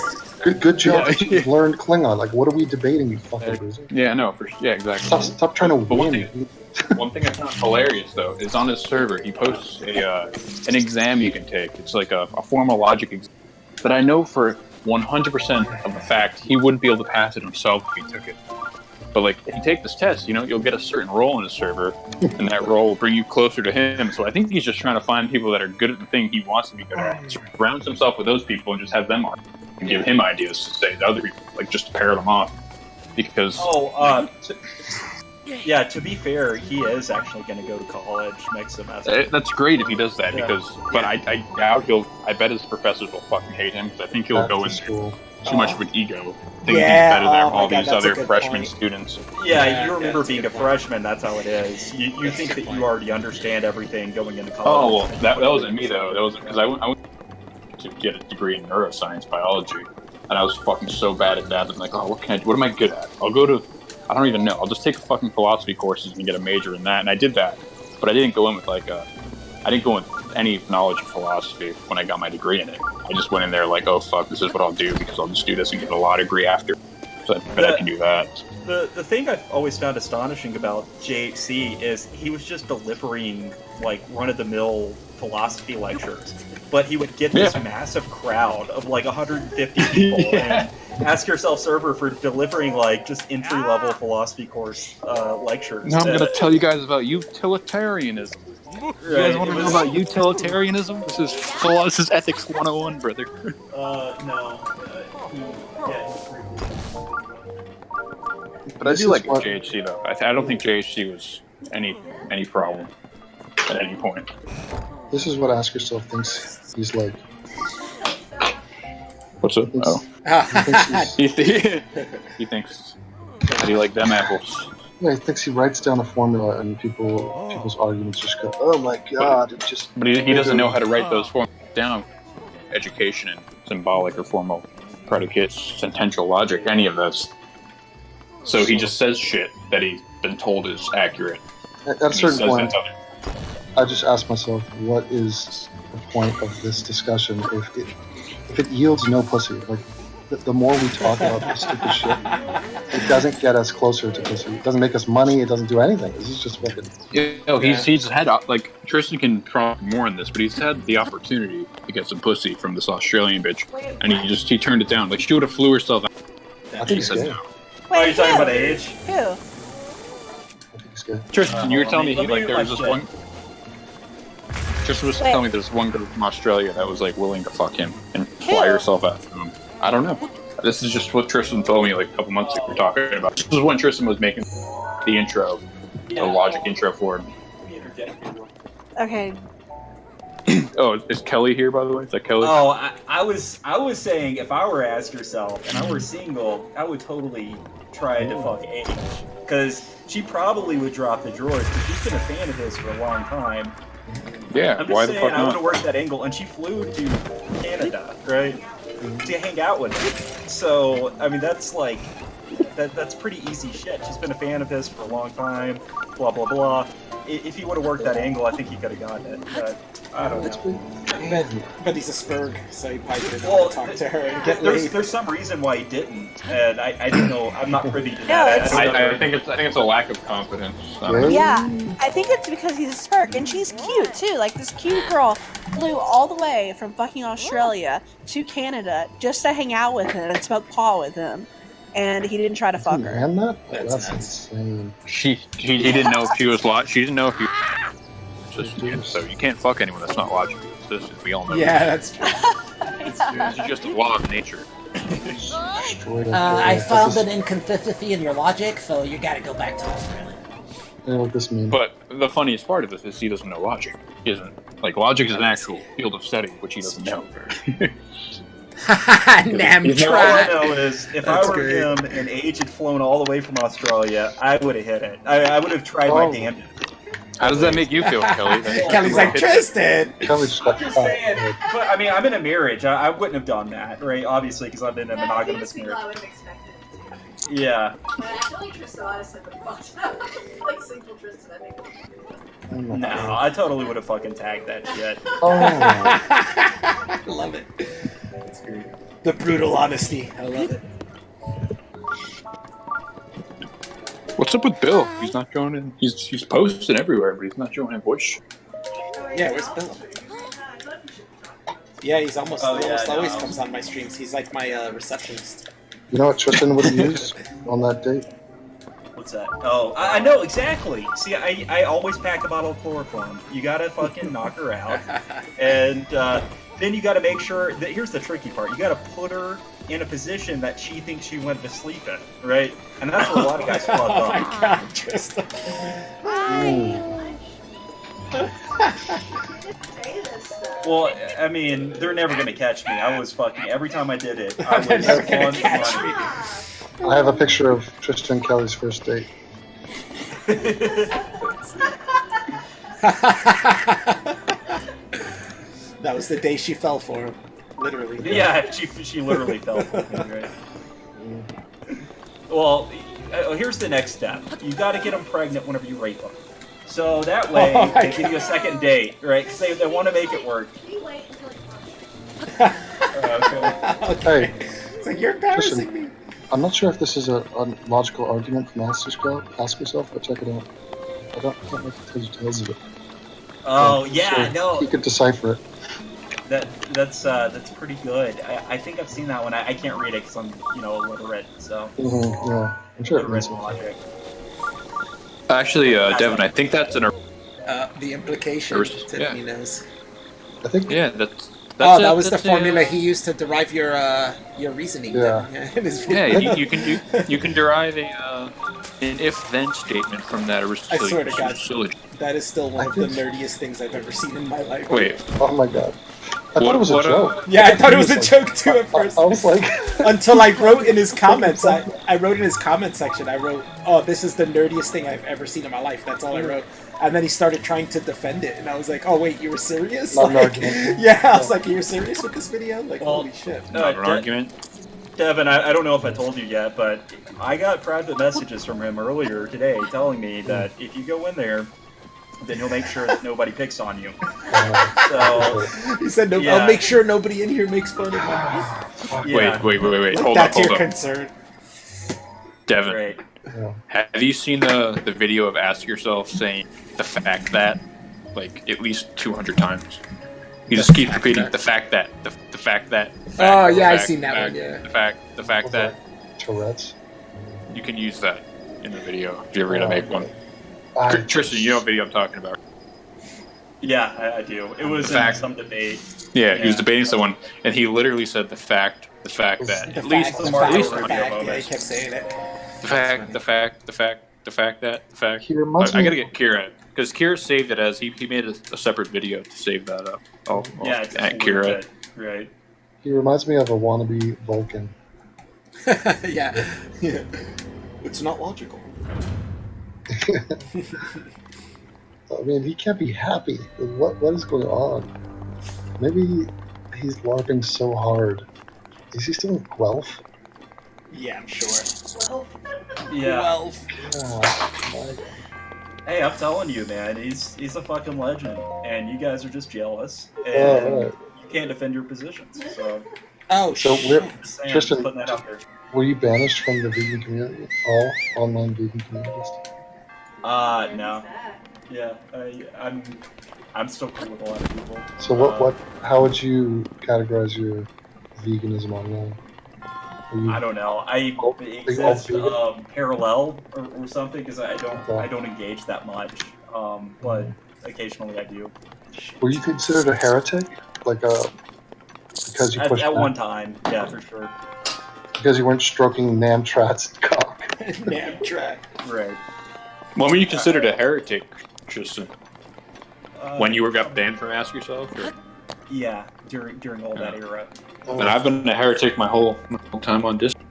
Good job that you've learned Klingon. Like, what are we debating, you fucking loser? Yeah, no, exactly. Stop trying to win. One thing I found hilarious, though, is on his server, he posts an exam you can take. It's like a formal logic exam. But I know for 100% of the fact he wouldn't be able to pass it himself if he took it. But like, if you take this test, you know, you'll get a certain role in his server, and that role will bring you closer to him. So I think he's just trying to find people that are good at the thing he wants to be good at, surrounds himself with those people, and just have them on, and give him ideas to say to other people, like just to pair them off. Because yeah, to be fair, he is actually going to go to college next semester. That's great if he does that, because but I doubt I bet his professors will fucking hate him, because I think he'll go in there too much of an ego. Thinking he's better than all these other freshman students. Yeah, you remember being a freshman, that's how it is. You think that you already understand everything going into college. Oh, well, that wasn't me, though. That was because I went to get a degree in neuroscience biology, and I was fucking so bad at that. I'm like, oh, what am I good at? I'll go to, I don't even know. I'll just take fucking philosophy courses and get a major in that, and I did that. But I didn't go in with I didn't go with any knowledge of philosophy when I got my degree in it. I just went in there like, oh fuck, this is what I'll do because I'll just do this and get a law degree after. So I bet I can do that. The thing I've always found astonishing about JHC is he was just delivering like run-of-the-mill philosophy lectures, but he would get this massive crowd of like 150 people and Ask Yourself server for delivering like just entry-level philosophy course lectures. Now I'm going to tell you guys about utilitarianism. You guys want to know about utilitarianism? This is ethics 101, brother. No. But I do like JHC though. I don't think JHC was any problem at any point. This is what Ask Yourself thinks he's like. What's up? He thinks that he like them apples. Yeah, he thinks he writes down a formula and people's arguments just go, oh my god, it just... But he doesn't know how to write those formulas down. Education and symbolic or formal predicates, sentential logic, any of those. So he just says shit that he's been told is accurate. At a certain point, I just ask myself, what is the point of this discussion if it yields no pussy? Like, the more we talk about this stupid shit, it doesn't get us closer to pussy. It doesn't make us money. It doesn't do anything. This is just fucking... He's had, like, Tristan can talk more on this, but he's had the opportunity to get some pussy from this Australian bitch, and he turned it down. Like, she would have flew herself out. I think he's gay. Are you talking about age? Who? I think he's gay. Tristan, you were telling me there was this one... Tristan was telling me there's one girl from Australia that was, like, willing to fuck him and fly herself out to him. I don't know. This is just what Tristan told me like a couple months ago. We were talking about. This is when Tristan was making the intro, the logic intro for him. Okay. Oh, is Kelly here, by the way? Is that Kelly? Oh, I was saying if I were Ask Yourself and I were single, I would totally try to fuck Age. Because she probably would drop the drawers because she's been a fan of his for a long time. Yeah, I'm just why saying, the fuck I would not? have worked that angle, and she flew to Canada, right? To hang out with him. So, I mean, that's like, that's pretty easy shit. She's been a fan of his for a long time, blah, blah, blah. If he would have worked that angle, I think he could have gotten it. But I don't know. But he's a spurg, so he probably didn't Well, talk to her and get laid. there's some reason why he didn't, and I don't know. I'm not privy to No, that. it's- I don't know. I think it's a lack of confidence. Really? Yeah, I think it's because he's a spark, and she's cute too. Like this cute girl flew all the way from fucking Australia to Canada just to hang out with him and smoke pot with him, and he didn't try to fuck her. Man, that? That's That's nuts. insane. He didn't know if she was she didn't know if you. So you can't fuck anyone that's not logical. We all know. Yeah, that's true. This is just a law of nature. Destroyed I found an inconsistency in your logic, so you gotta go back to Australia. You know what this means? But the funniest part of this is he doesn't know logic. He isn't like logic is an actual field of study, which he doesn't know. All I Namtrak. know is if That's I were great. him and Age had flown all the way from Australia, I would have hit it. I would have tried my Oh. damnedest. How does that make you feel, Kelly? Kelly's like, Tristan! Kelly just got I'm just caught. saying, but I mean, I'm in a marriage. I wouldn't have done that, right? Obviously, because I've been in a Yeah, he monogamous was people I marriage. would have expected it to. Yeah. But I feel like Tristan honestly would have fucked up. Like single Tristan, I think. Oh my No, God. I totally would have fucking tagged that shit. Oh, Love it. That's great. The brutal honesty. I love it. What's up with Bill? He's not showing in. He's posting everywhere, but he's not showing in voice. Yeah, where's Bill? Yeah, he's almost, Oh, yeah, almost I always know. comes on my streams. He's like my receptionist. you know what Tristan would use on that date? What's that? Oh, I know exactly. See, I always pack a bottle of chloroform. You gotta fucking knock her out, and then you gotta make sure that here's the tricky part. You gotta put her in a position that she thinks she went to sleep in, right? And that's where a lot of guys fuck Oh my up. god, Tristan. Say this stuff. Well, I mean, they're never gonna catch me. I was fucking every time I did it. I They're was never gonna on catch money. I have a picture of Tristan and Kelly's first date. That was the day she fell for him. Literally. Yeah, she literally fell for me, right? Well, here's the next step. You got to get them pregnant whenever you rape them. So that way, Oh my they give you a second date, right? Because they want to make it work. Can you wait until he fucks you? Okay. Okay. It's like, you're embarrassing me. I'm not sure if this is a logical argument from ask yourself, but check it out. I can't make the details of it. Oh yeah, So no, You could decipher it. that's pretty good. I think I've seen that one. I can't read it because I'm illiterate. So Yeah, I'm sure it illiterate means in something. logic. Actually, Devin, I think that's The implication, Tiffany knows. I think that's Oh, that was the formula he used to derive your reasoning. Yeah. In his Yeah, video. you can derive an if-then statement from that I swear to God. syllogism. That is still one I of the think- nerdiest things I've ever seen in my life. Wait, Oh my god. I thought it was a what joke. Yeah, I thought it was a joke too at first. I was like, Until I wrote in his comments, I wrote in his comment section, I wrote, oh, this is the nerdiest thing I've ever seen in my life. That's all I wrote. And then he started trying to defend it, and I was like, oh, wait, you were serious? Not an Like, argument. yeah, I was like, you were serious with this video? Like, Well, holy shit. not an De- argument. Devin, I don't know if I told you yet, but I got private messages from him earlier today telling me that if you go in there, then he'll make sure that nobody picks on you. So, He said, no, yeah. I'll make sure nobody in here makes fun of me. yeah. Wait. Like, Hold that's up. your concern. Devin, Right. yeah. have you seen the video of Ask Yourself saying the fact that like at least 200 times? He just keeps repeating the fact that, the fact that. The fact, Oh, yeah, the I've fact, seen that fact, one, yeah. The fact that Tourette's. you can use that in the video if you're ever gonna make one. I- Tristan, you know what video I'm talking about? Yeah, I do. It was in Fact. some debate. Yeah, he was Yeah. debating someone, and he literally said the fact that The at fact, least the the fact, least the audio fact, yeah, bonus. he kept saying it. the fact that. He reminds I me. gotta get Kira because Kira saved it as he made a separate video to save that up. Yeah, it's at just Kira. legit, right? He reminds me of a wannabe Vulcan. Yeah. Yeah. It's not logical. I mean, he can't be happy with what is going on. Maybe he's LARPing so hard. Is he still in Guelph? Yeah, I'm sure. Well, Yeah. 12. Oh, my Hey, I'm telling you, man, he's a fucking legend, and you guys are just jealous, and Alright. you can't defend your positions. So, Oh, So shit. just saying, Tristan, just putting that out there. were you banished from the vegan community? All online vegan communities? No. Yeah, I'm still cool with a lot of people. So how would you categorize your veganism online? Are you I don't know. I all exist vegan? parallel or something because I Okay. don't engage that much. But occasionally I do. Were you considered a heretic? Like because you pushed At one back? time, yeah, for sure. Because you weren't stroking Namtrat's cock? Namtrat. Right. When were you considered a heretic, Tristan? When you got Um, banned from Ask Yourself? Or? Yeah, during all that era. Oh. And I've been a heretic my whole time on Discord.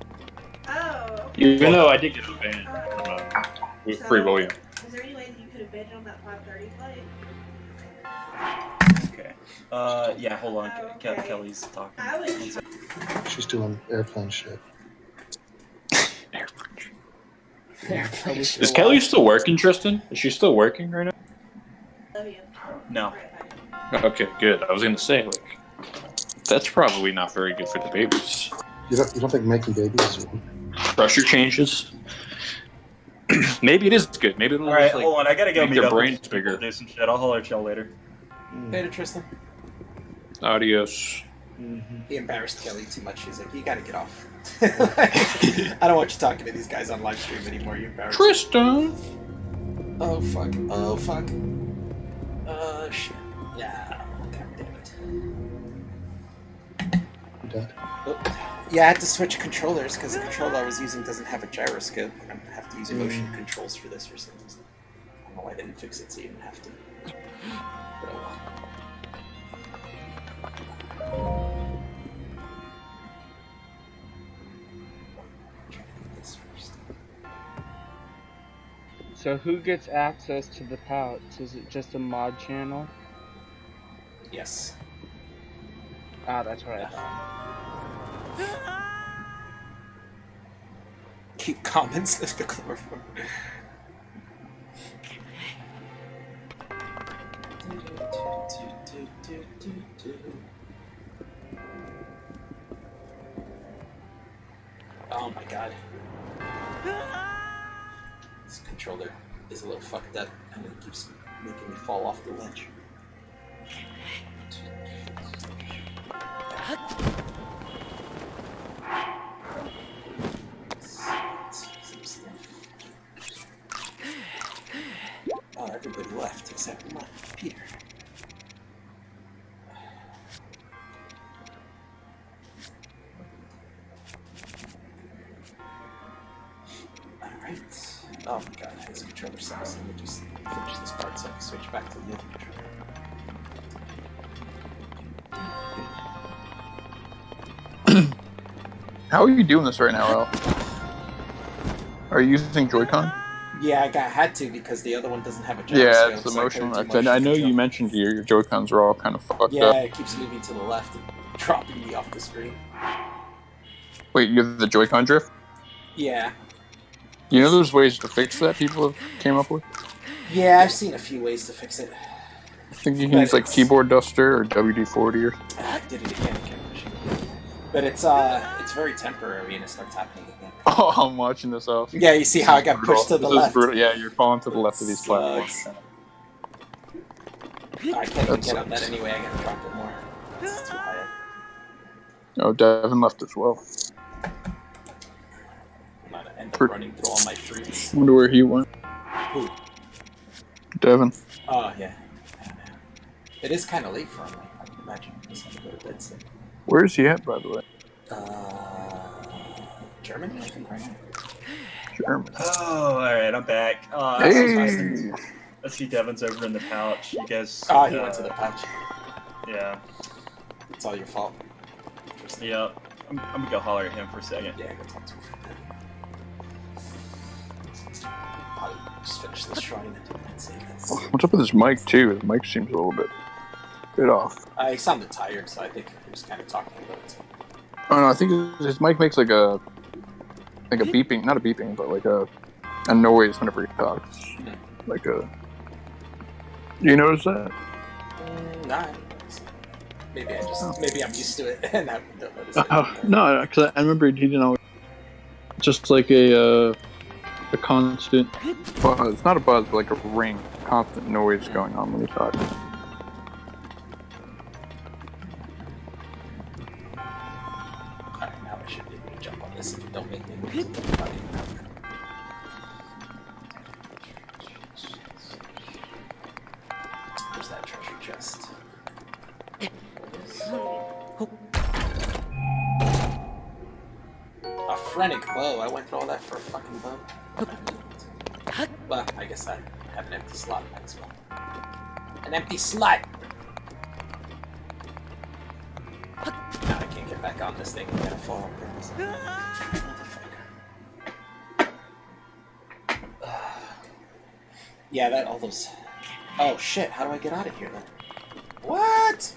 Oh, okay. Even though I did get banned with Free William. Is there any way that you could have been on that 5:30 flight? Okay. Yeah. Hold on. Oh, okay. Kelly's talking. I was. She's doing airplane shit. Airplane shit. Is Kelly still working, Tristan? Is she still working right now? Love you. No. Okay, good. I was gonna say, like, that's probably not very good for the babies. You don't think making babies is wrong? Pressure changes. Maybe it is good. Maybe it'll All right. just, like, Hold on. I gotta go make meet their up brains with bigger. do some shit. I'll holler at y'all later. Later, Tristan. Adios. He embarrassed Kelly too much. She's like, you gotta get off. I don't want you talking to these guys on live stream anymore. You embarrassed. Tristan! Oh, fuck. Oh, fuck. Oh, shit. Yeah. God damn it. You dead? Oh. Yeah, I had to switch controllers because the controller I was using doesn't have a gyroscope. I'm gonna have to use motion controls for this for some reason. I don't know why they didn't fix it so you didn't have to. But oh well. Try to do this first. So who gets access to the pouch? Is it just a mod channel? Yes. Ah, that's what I thought. Keep comments of the chloroform. Oh my god. This controller is a little fucked up and it keeps making me fall off the ledge. Oh, everybody left except Peter. Alright. Oh my god, this controller sucks. Let me just finish this part so I can switch back to the other controller. How are you doing this right now, Al? Are you using Joy-Con? Yeah, I had to because the other one doesn't have a gyroscope. Yeah, it's the so motion. I I know you mentioned your Joy-Cons are all kind of fucked Yeah, up. it keeps moving to the left and dropping me off the screen. Wait, you have the Joy-Con drift? Yeah. You know there's ways to fix that people have came up with? Yeah, I've seen a few ways to fix it. I think you can use, like, Keyboard Duster or WD-40 or... I did it again. But it's very temporary and it starts happening again. Oh, I'm watching this off. Yeah, you see how I got pushed to the left. Yeah, you're falling to the left of these platforms. I can't even get on that anyway. I gotta drop it more. It's too high up. Oh, Devin left as well. I'm gonna end up running through all my fruits. Wonder where he went. Who? Devin. Oh, yeah. It is kind of late for him. I can imagine he's gonna go to bed soon. Where is he at, by the way? Germany, I think, right now. Germany. Oh, all right. I'm back. Hey! Let's see. Devin's over in the pouch. You guys. Oh, he went to the pouch. Yeah. It's all your fault. Yeah. I'm gonna go holler at him for a second. Yeah, go talk to him. I'll just finish this shrine and say that's... What's up with his mic, too? His mic seems a little bit off. He sounded tired, so I think he was kind of talking about it. Oh, no, I think his mic makes like a beeping, not a beeping, but like a noise whenever he talks. Like a. You notice that? Nah. Maybe I'm used to it and I don't notice it. No, because I remember he didn't always. Just like a constant buzz. It's not a buzz, but like a ring. Constant noise going on when he talks. Alright, now I should be able to jump on this if you don't make me move something funny. Where's that treasure chest? A phrenic bow. I went through all that for a fucking bow. Well, I guess I have an empty slot as well. An empty slot! Now I can't get back on this thing. I'm gonna fall on purpose. Motherfucker. Yeah, all those... Oh shit, how do I get out of here then? What?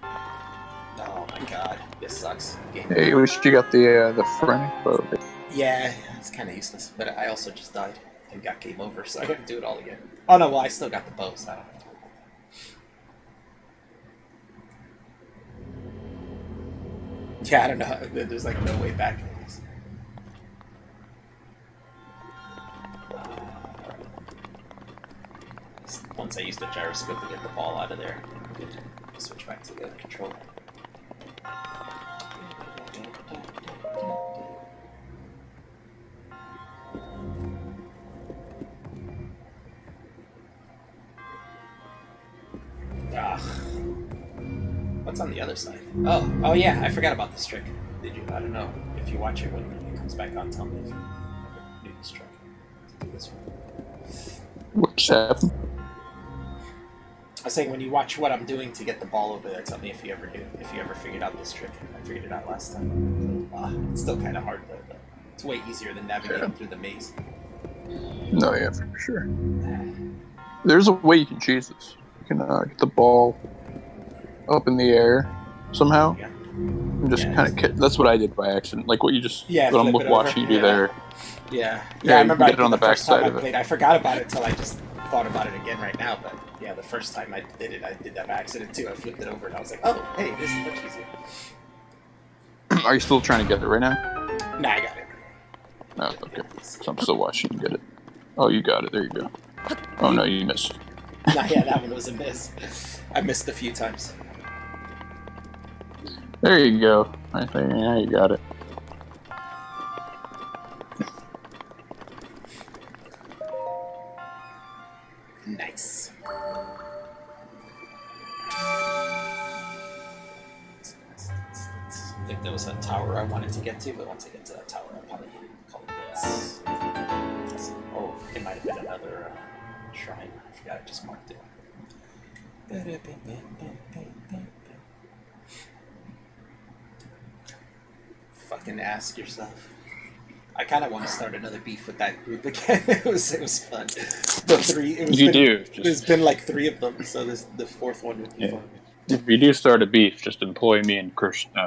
Oh my god, this sucks. Hey, you wish you got the phrenic bow. Yeah, it's kind of useless. But I also just died and got game over, so I gotta do it all again. Oh no, well I still got the bow, so I don't have to. Yeah, I don't know. There's like no way back in this. Once I use the gyroscope to get the ball out of there, I'm good to switch back to the other controller. Ugh. What's on the other side? Oh yeah, I forgot about this trick. Did you? I don't know. If you watch it when it comes back on, tell me if you do this trick. Do this one. What's happened? I was saying when you watch what I'm doing to get the ball over there, tell me if you ever figured out this trick. I figured it out last time. It's still kind of hard though, but it's way easier than navigating through the maze. No, yeah, for sure. There's a way you can cheese this. You can get the ball up in the air somehow. Yeah. And just kind of that's what I did by accident. Like what you just what I'm flip it watching over. you do there. Yeah, Yeah, I remember I get it on the first time backside I of played. I forgot about it until I just thought about it again right now. But yeah, the first time I did it, I did that by accident too. I flipped it over and I was like, oh, hey, this is much easier. Are you still trying to get it right now? Nah, I got it. No, okay. So I'm still watching you get it. Oh, you got it. There you go. Oh no, you missed. Nah, yeah, that one was a miss. I missed a few times. There you go. Right there. Yeah, you got it. Nice. I think there was a tower I wanted to get to, but once I get to that tower, I'll probably call it quits. Oh, it might have been another shrine. I forgot, I just marked it. Fucking ask yourself. I kind of want to start another beef with that group again. It was fun. There's been like 3 of them, so the 4th one would be fun. If you do start a beef, just employ me and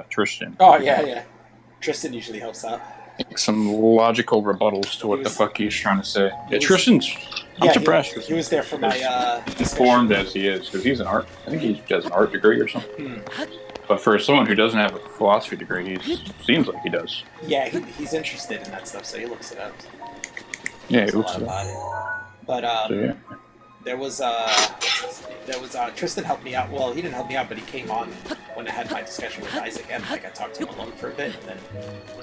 Tristan. Oh yeah. Tristan usually helps out. Make some logical rebuttals to what the fuck he's trying to say. Tristan's. I'm surprised. He was there for my informed as he is, because he's an art. I think he has an art degree or something. But for someone who doesn't have a philosophy degree, he seems like he does. Yeah, he's interested in that stuff, so he looks it up. Yeah, he looks it up. But So, yeah. there was Tristan helped me out. Well, he didn't help me out, but he came on when I had my discussion with Isaac and like I talked to him alone for a bit, and then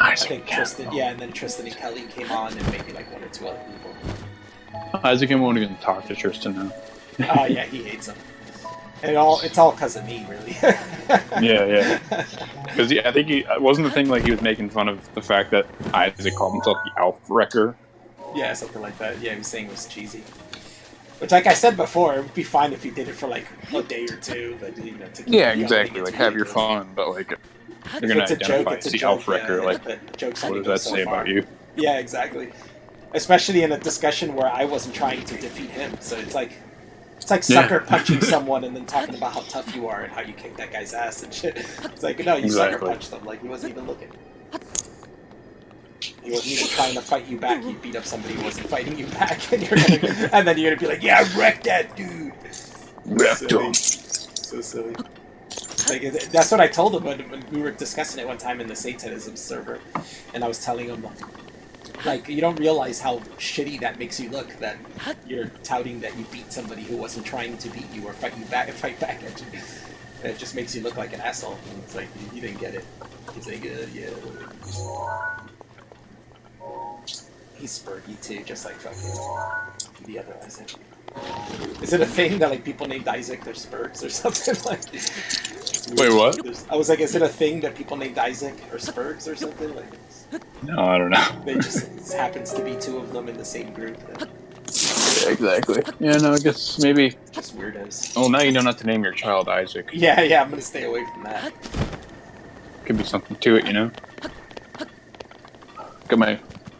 I think Tristan, and then Tristan and Kelly came on, and maybe like 1 or 2 other people. Isaac won't even talk to Tristan now. Oh yeah, he hates him. And it's all because of me, really. yeah. Because I think it wasn't the thing like he was making fun of the fact that Isaac called himself the Alf Wrecker. Yeah, something like that. Yeah, he was saying it was cheesy. Which, like I said before, it would be fine if you did it for like a day or 2, but exactly. Like have your fun, but like you're gonna identify as the Alf Wrecker. Like, what does that say about you? Yeah, exactly. Especially in a discussion where I wasn't trying to defeat him, so it's like sucker punching someone and then talking about how tough you are and how you kick that guy's ass and shit. It's like, no, you sucker punched him, like he wasn't even looking. He wasn't even trying to fight you back. He beat up somebody who wasn't fighting you back, and then you're gonna be like, "Yeah, I wrecked that dude." Wrecked him. So silly. Like, that's what I told him when we were discussing it one time in the Satanism server, and I was telling him, like, you don't realize how shitty that makes you look, that you're touting that you beat somebody who wasn't trying to beat you or fight back at you. It just makes you look like an asshole. And it's like, you didn't get it. He's like, yeah. He's spurgy too, just like fucking the other Isaac. Is it a thing that like people named Isaac they're Spurgs or something like? Wait, what? I was like, is it a thing that people named Isaac or Spurgs or something like? No, I don't know. They just it happens to be two of them in the same group. Yeah, exactly. Yeah, no, I guess maybe. Just weirdos. Oh, now you know not to name your child Isaac. Yeah, I'm gonna stay away from that. Could be something to it, you know.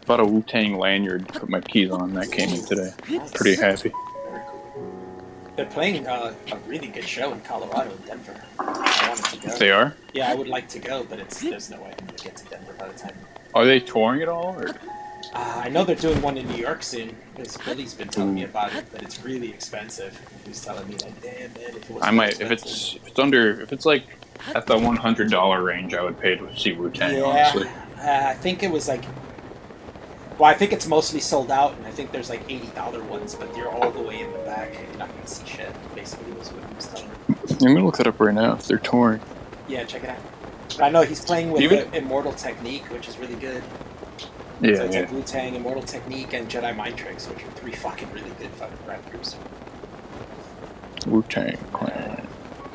Bought a Wu-Tang lanyard, put my keys on, that came in today. Nice. Pretty happy. Very cool. They're playing a really good show in Colorado and Denver. I wanted to go. They are? Yeah, I would like to go, but there's no way I'm gonna get to Denver by the time. Are they touring at all? Or? I know they're doing one in New York soon. Because Billy's been telling me about it, but it's really expensive. He was telling me like, damn man, if it was. I might if it's like at the $100 range, I would pay to see Wu-Tang. Yeah, Honestly, I think it was like. Well, I think it's mostly sold out, and I think there's like $80 ones, but you're all the way in the back. You're not gonna see shit. Basically, was what he was telling me. I'm gonna look that up right now. If they're touring. Yeah, check it out. But I know he's playing with Immortal Technique, which is really good. Yeah, So it's yeah. like Wu-Tang, Immortal Technique, and Jedi Mind Tricks, which are 3 fucking really good fucking rap groups. Wu-Tang Clan.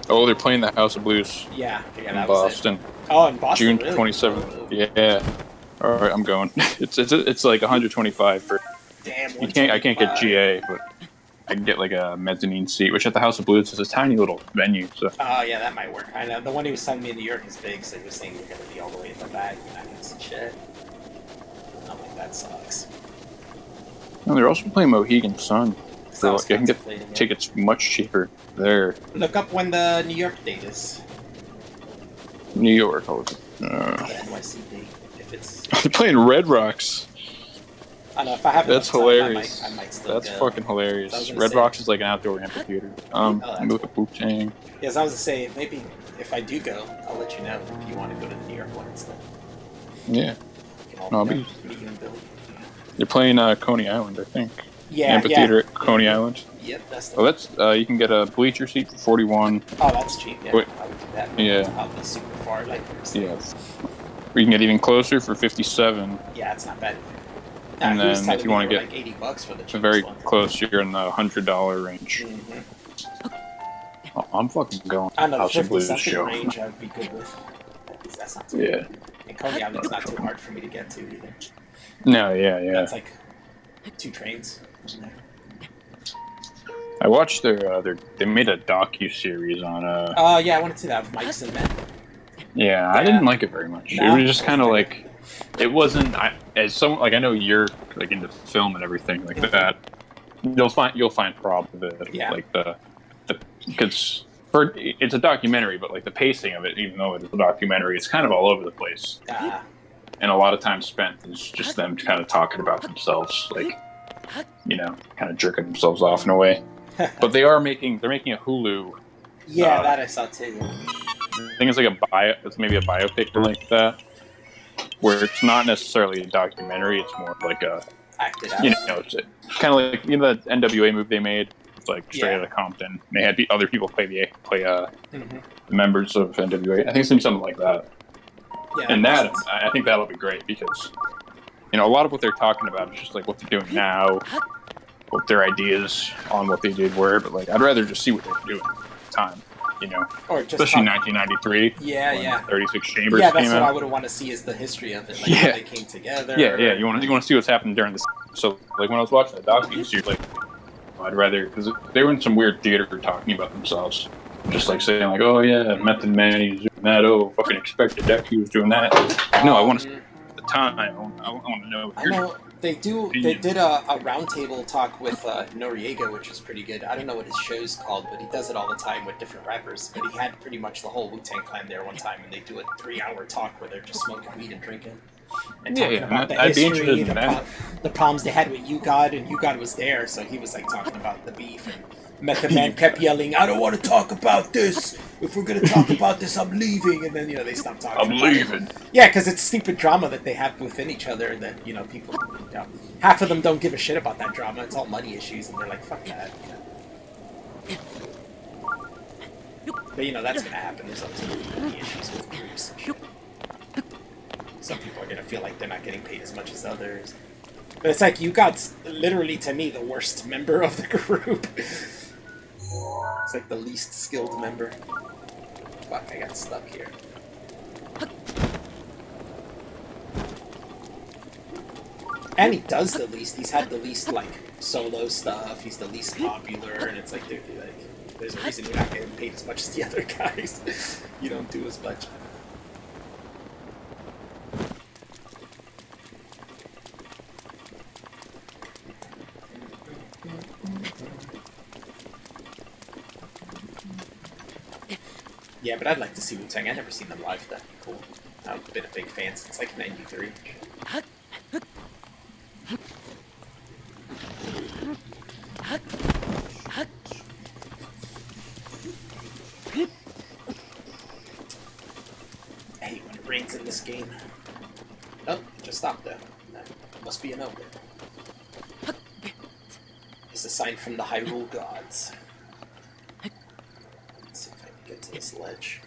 Oh, they're playing the House of Blues Yeah, in that was Boston. it. Oh, in Boston, June really? 27th. Oh. Yeah. All right, I'm going. It's like 125 for. Damn. I can't get GA, but I can get like a mezzanine seat, which at the House of Blues is a tiny little venue. So. Oh yeah, that might work. I know the one he was telling me in New York is big, so he was saying you're gonna be all the way in the back. You're not gonna see shit. I'm like, that sucks. No, they're also playing Mohegan Sun. So I was I can get contemplating it. tickets much cheaper there. Look up when the New York date is. New York. The NYC date. If it's. They're playing Red Rocks. I know if I have. That's enough time, hilarious. I might still That's go. fucking hilarious. So I was gonna Red say- Rocks is like an outdoor amphitheater. Let me look at Wu-Tang. Yes, I was gonna say maybe if I do go, I'll let you know if you want to go to the New York one instead. Yeah. We can all No, I'll meet be- up, me and Billy. They're playing Coney Island, I think. Yeah, Amphitheater yeah. at Coney Island. Yep, that's the. Oh, that's you can get a bleacher seat for 41. Oh, that's cheap. Yeah, Wait. I would do that. Yeah. I'll be super far, like. Yeah. We can get even closer for 57. Yeah, it's not bad. And he was then telling if you me wanna they were get like $80 for the cheapest Very one. close. You're in the $100 range. Mm-hmm. Oh, I'm fucking going. I know the House of 50 Blues something show. range I would be good with. That's not too Yeah. bad. And Coney Island's not too hard for me to get to either. No, yeah. That's like 2 trains. I watched they made a docu-series on Yeah, I wanted to see that with Mike's and Men. Yeah, I didn't like it very much. No? It was just kind of like, it wasn't. As someone like I know you're like into film and everything like that. You'll find problems with it. Yeah. Like because it's a documentary, but like the pacing of it, even though it's a documentary, it's kind of all over the place. And a lot of time spent is just them kind of talking about themselves, like kind of jerking themselves off in a way. But they're making a Hulu. Yeah, that I saw too. I think it's like it's maybe a biopic or like that, where it's not necessarily a documentary. It's more like a, Acted out. it's kind of like that NWA movie they made. It's like straight out of Compton. They had other people play the members of NWA. I think it's gonna be something like that. Yeah, And makes that sense. I think that'll be great because a lot of what they're talking about is just like what they're doing now, what their ideas on what they did were. But like I'd rather just see what they're doing at the time. Or just Especially talk- 1993. Yeah, when yeah. 36 Chambers Yeah, came that's what out. I would want to see is the history of it, like Yeah. how they came together. Yeah. You want to see what's happened during this. So like when I was watching the docu, like I'd rather because they were in some weird theater talking about themselves, just like saying like, oh yeah, Method Man, he's doing that. Oh, fucking expected that he was doing that. No, I want to at the time. I want to know. I know they do. They did a roundtable talk with Noriega, which was pretty good. I don't know what his show's called, but he does it all the time with different rappers. But he had pretty much the whole Wu-Tang Clan there one time, and they do a 3-hour talk where they're just smoking weed and drinking. and Yeah, talking yeah, about the I'd be history, interested in that. the problems they had with UGOD, and UGOD was there, so he was like talking about the beef, and Method Man kept yelling, "I don't want to talk about this. If we're gonna talk about this, I'm leaving." And then they stopped talking. I'm about leaving. It. Yeah, because it's stupid drama that they have within each other that people. Half of them don't give a shit about that drama. It's all money issues, and they're like, "Fuck that." But that's gonna happen. There's always gonna be money issues with groups. And shit. Some people are gonna feel like they're not getting paid as much as others. But it's like UGOD's literally, to me, the worst member of the group. It's like the least skilled member. Fuck, I got stuck here. And he does the least. He's had the least, solo stuff. He's the least popular. And it's like, dude, there's a reason you're not getting paid as much as the other guys. You don't do as much. Yeah, but I'd like to see Wu-Tang. I've never seen them live. That'd be cool. I've been a big fan since, '93. I hate when it rains in this game. Oh, it just stopped though. That must be an omen. It's a sign from the Hyrule gods. Let's see if I can get to this ledge.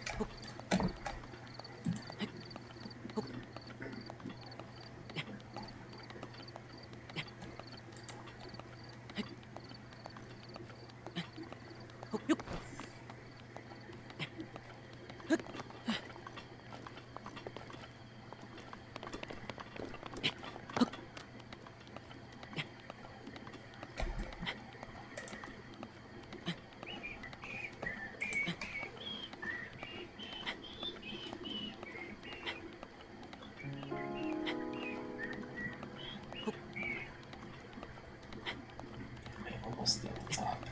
Almost at the top.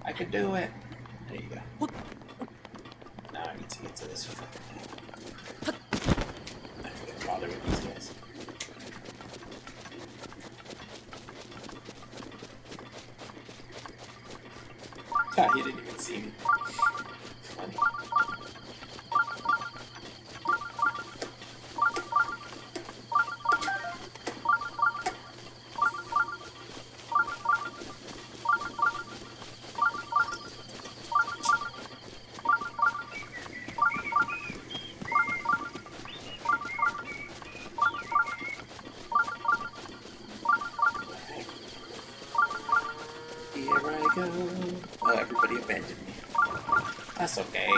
I could do it. There you go. Now I need to get to this fucking thing. I'm not gonna bother with these guys. Ah, he didn't even see me. Funny. Here I go. Oh, everybody abandoned me. That's okay.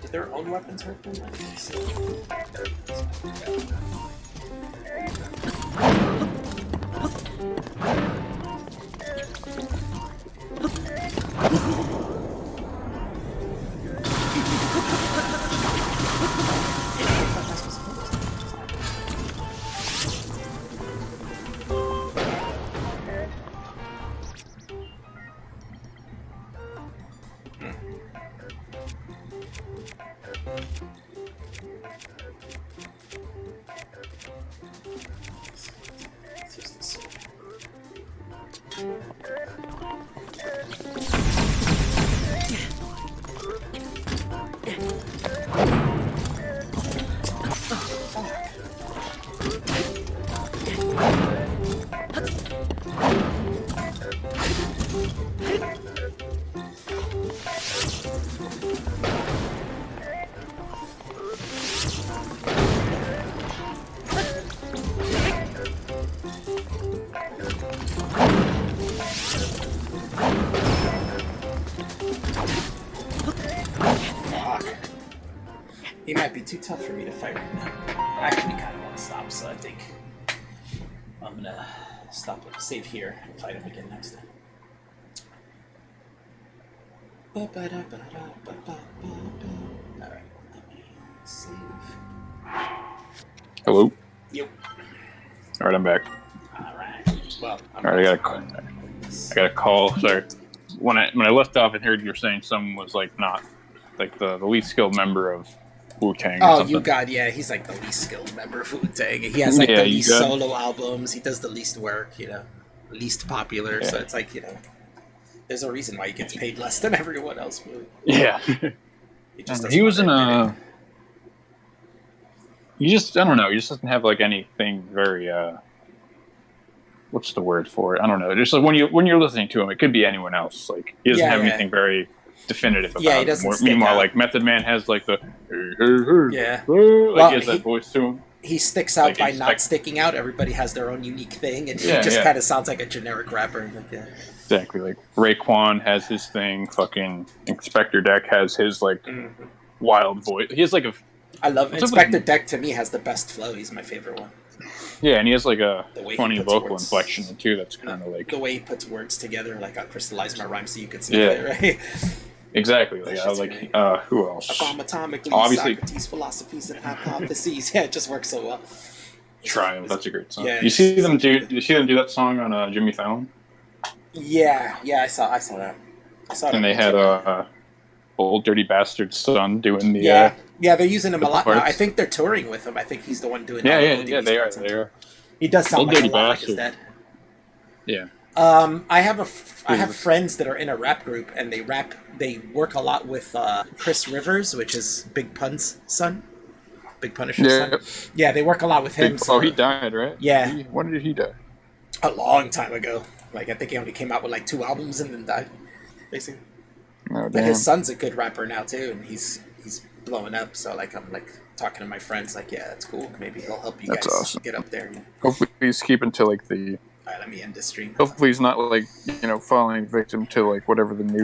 did their own weapons hurt them? I think so. He might be too tough for me to fight right now. I actually kind of want to stop, so I think I'm gonna stop it, save here, and fight him again next time. Alright, let me save. Hello. Yep. All right, I'm back. Alright. Well, All right, I got a call. Sorry. When I left off and heard you were saying someone was like not like the least skilled member of Wu-Tang. Or something. You God, yeah, he's like the least skilled member of Wu-Tang. He has like the least solo albums. He does the least work, least popular. Yeah. So it's like, there's a reason why he gets paid less than everyone else. Really. Yeah. He was in a. I don't know. He just doesn't have like anything very. What's the word for it? I don't know. Just like when you're listening to him, it could be anyone else. Like he doesn't have anything very definitive about he doesn't him. Meanwhile, like Method Man has like the he has that voice to him. He sticks out by not sticking out. Everybody has their own unique thing, and he just kind of sounds like a generic rapper. Exactly. Like Raekwon has his thing. Fucking Inspector Deck has his like wild voice. He has like a. I love Inspector Deck. To me, has the best flow. He's my favorite one. Yeah, and he has like a funny vocal inflection too. That's kind of like the way he puts words together. Like I crystallized my rhyme so you could see it, right? Exactly. Like who else? Atomically, obviously, Socrates' philosophies and hypotheses. Yeah, it just works so well. Triumph. That's a great song. Yeah, you see them do that song on Jimmy Fallon? Yeah, I saw that. And they had Old Dirty Bastard's son doing the. Yeah, they're using him a lot now. I think they're touring with him. I think he's the one doing. Yeah, they are. He does sound like a lot like his dad. Yeah. I have friends that are in a rap group, and they work a lot with Chris Rivers, which is Big Pun's son, Big Punisher's son. Yeah, they work a lot with him. Oh, he died, right? Yeah. When did he die? A long time ago. Like I think he only came out with like 2 albums and then died, basically. Oh, but his son's a good rapper now too, and he's blowing up. So like I'm like talking to my friends, like that's cool. Maybe he'll help you guys get up there. Hopefully he's keeping to like the. Let me end this stream. Hopefully he's not like falling victim to like whatever the new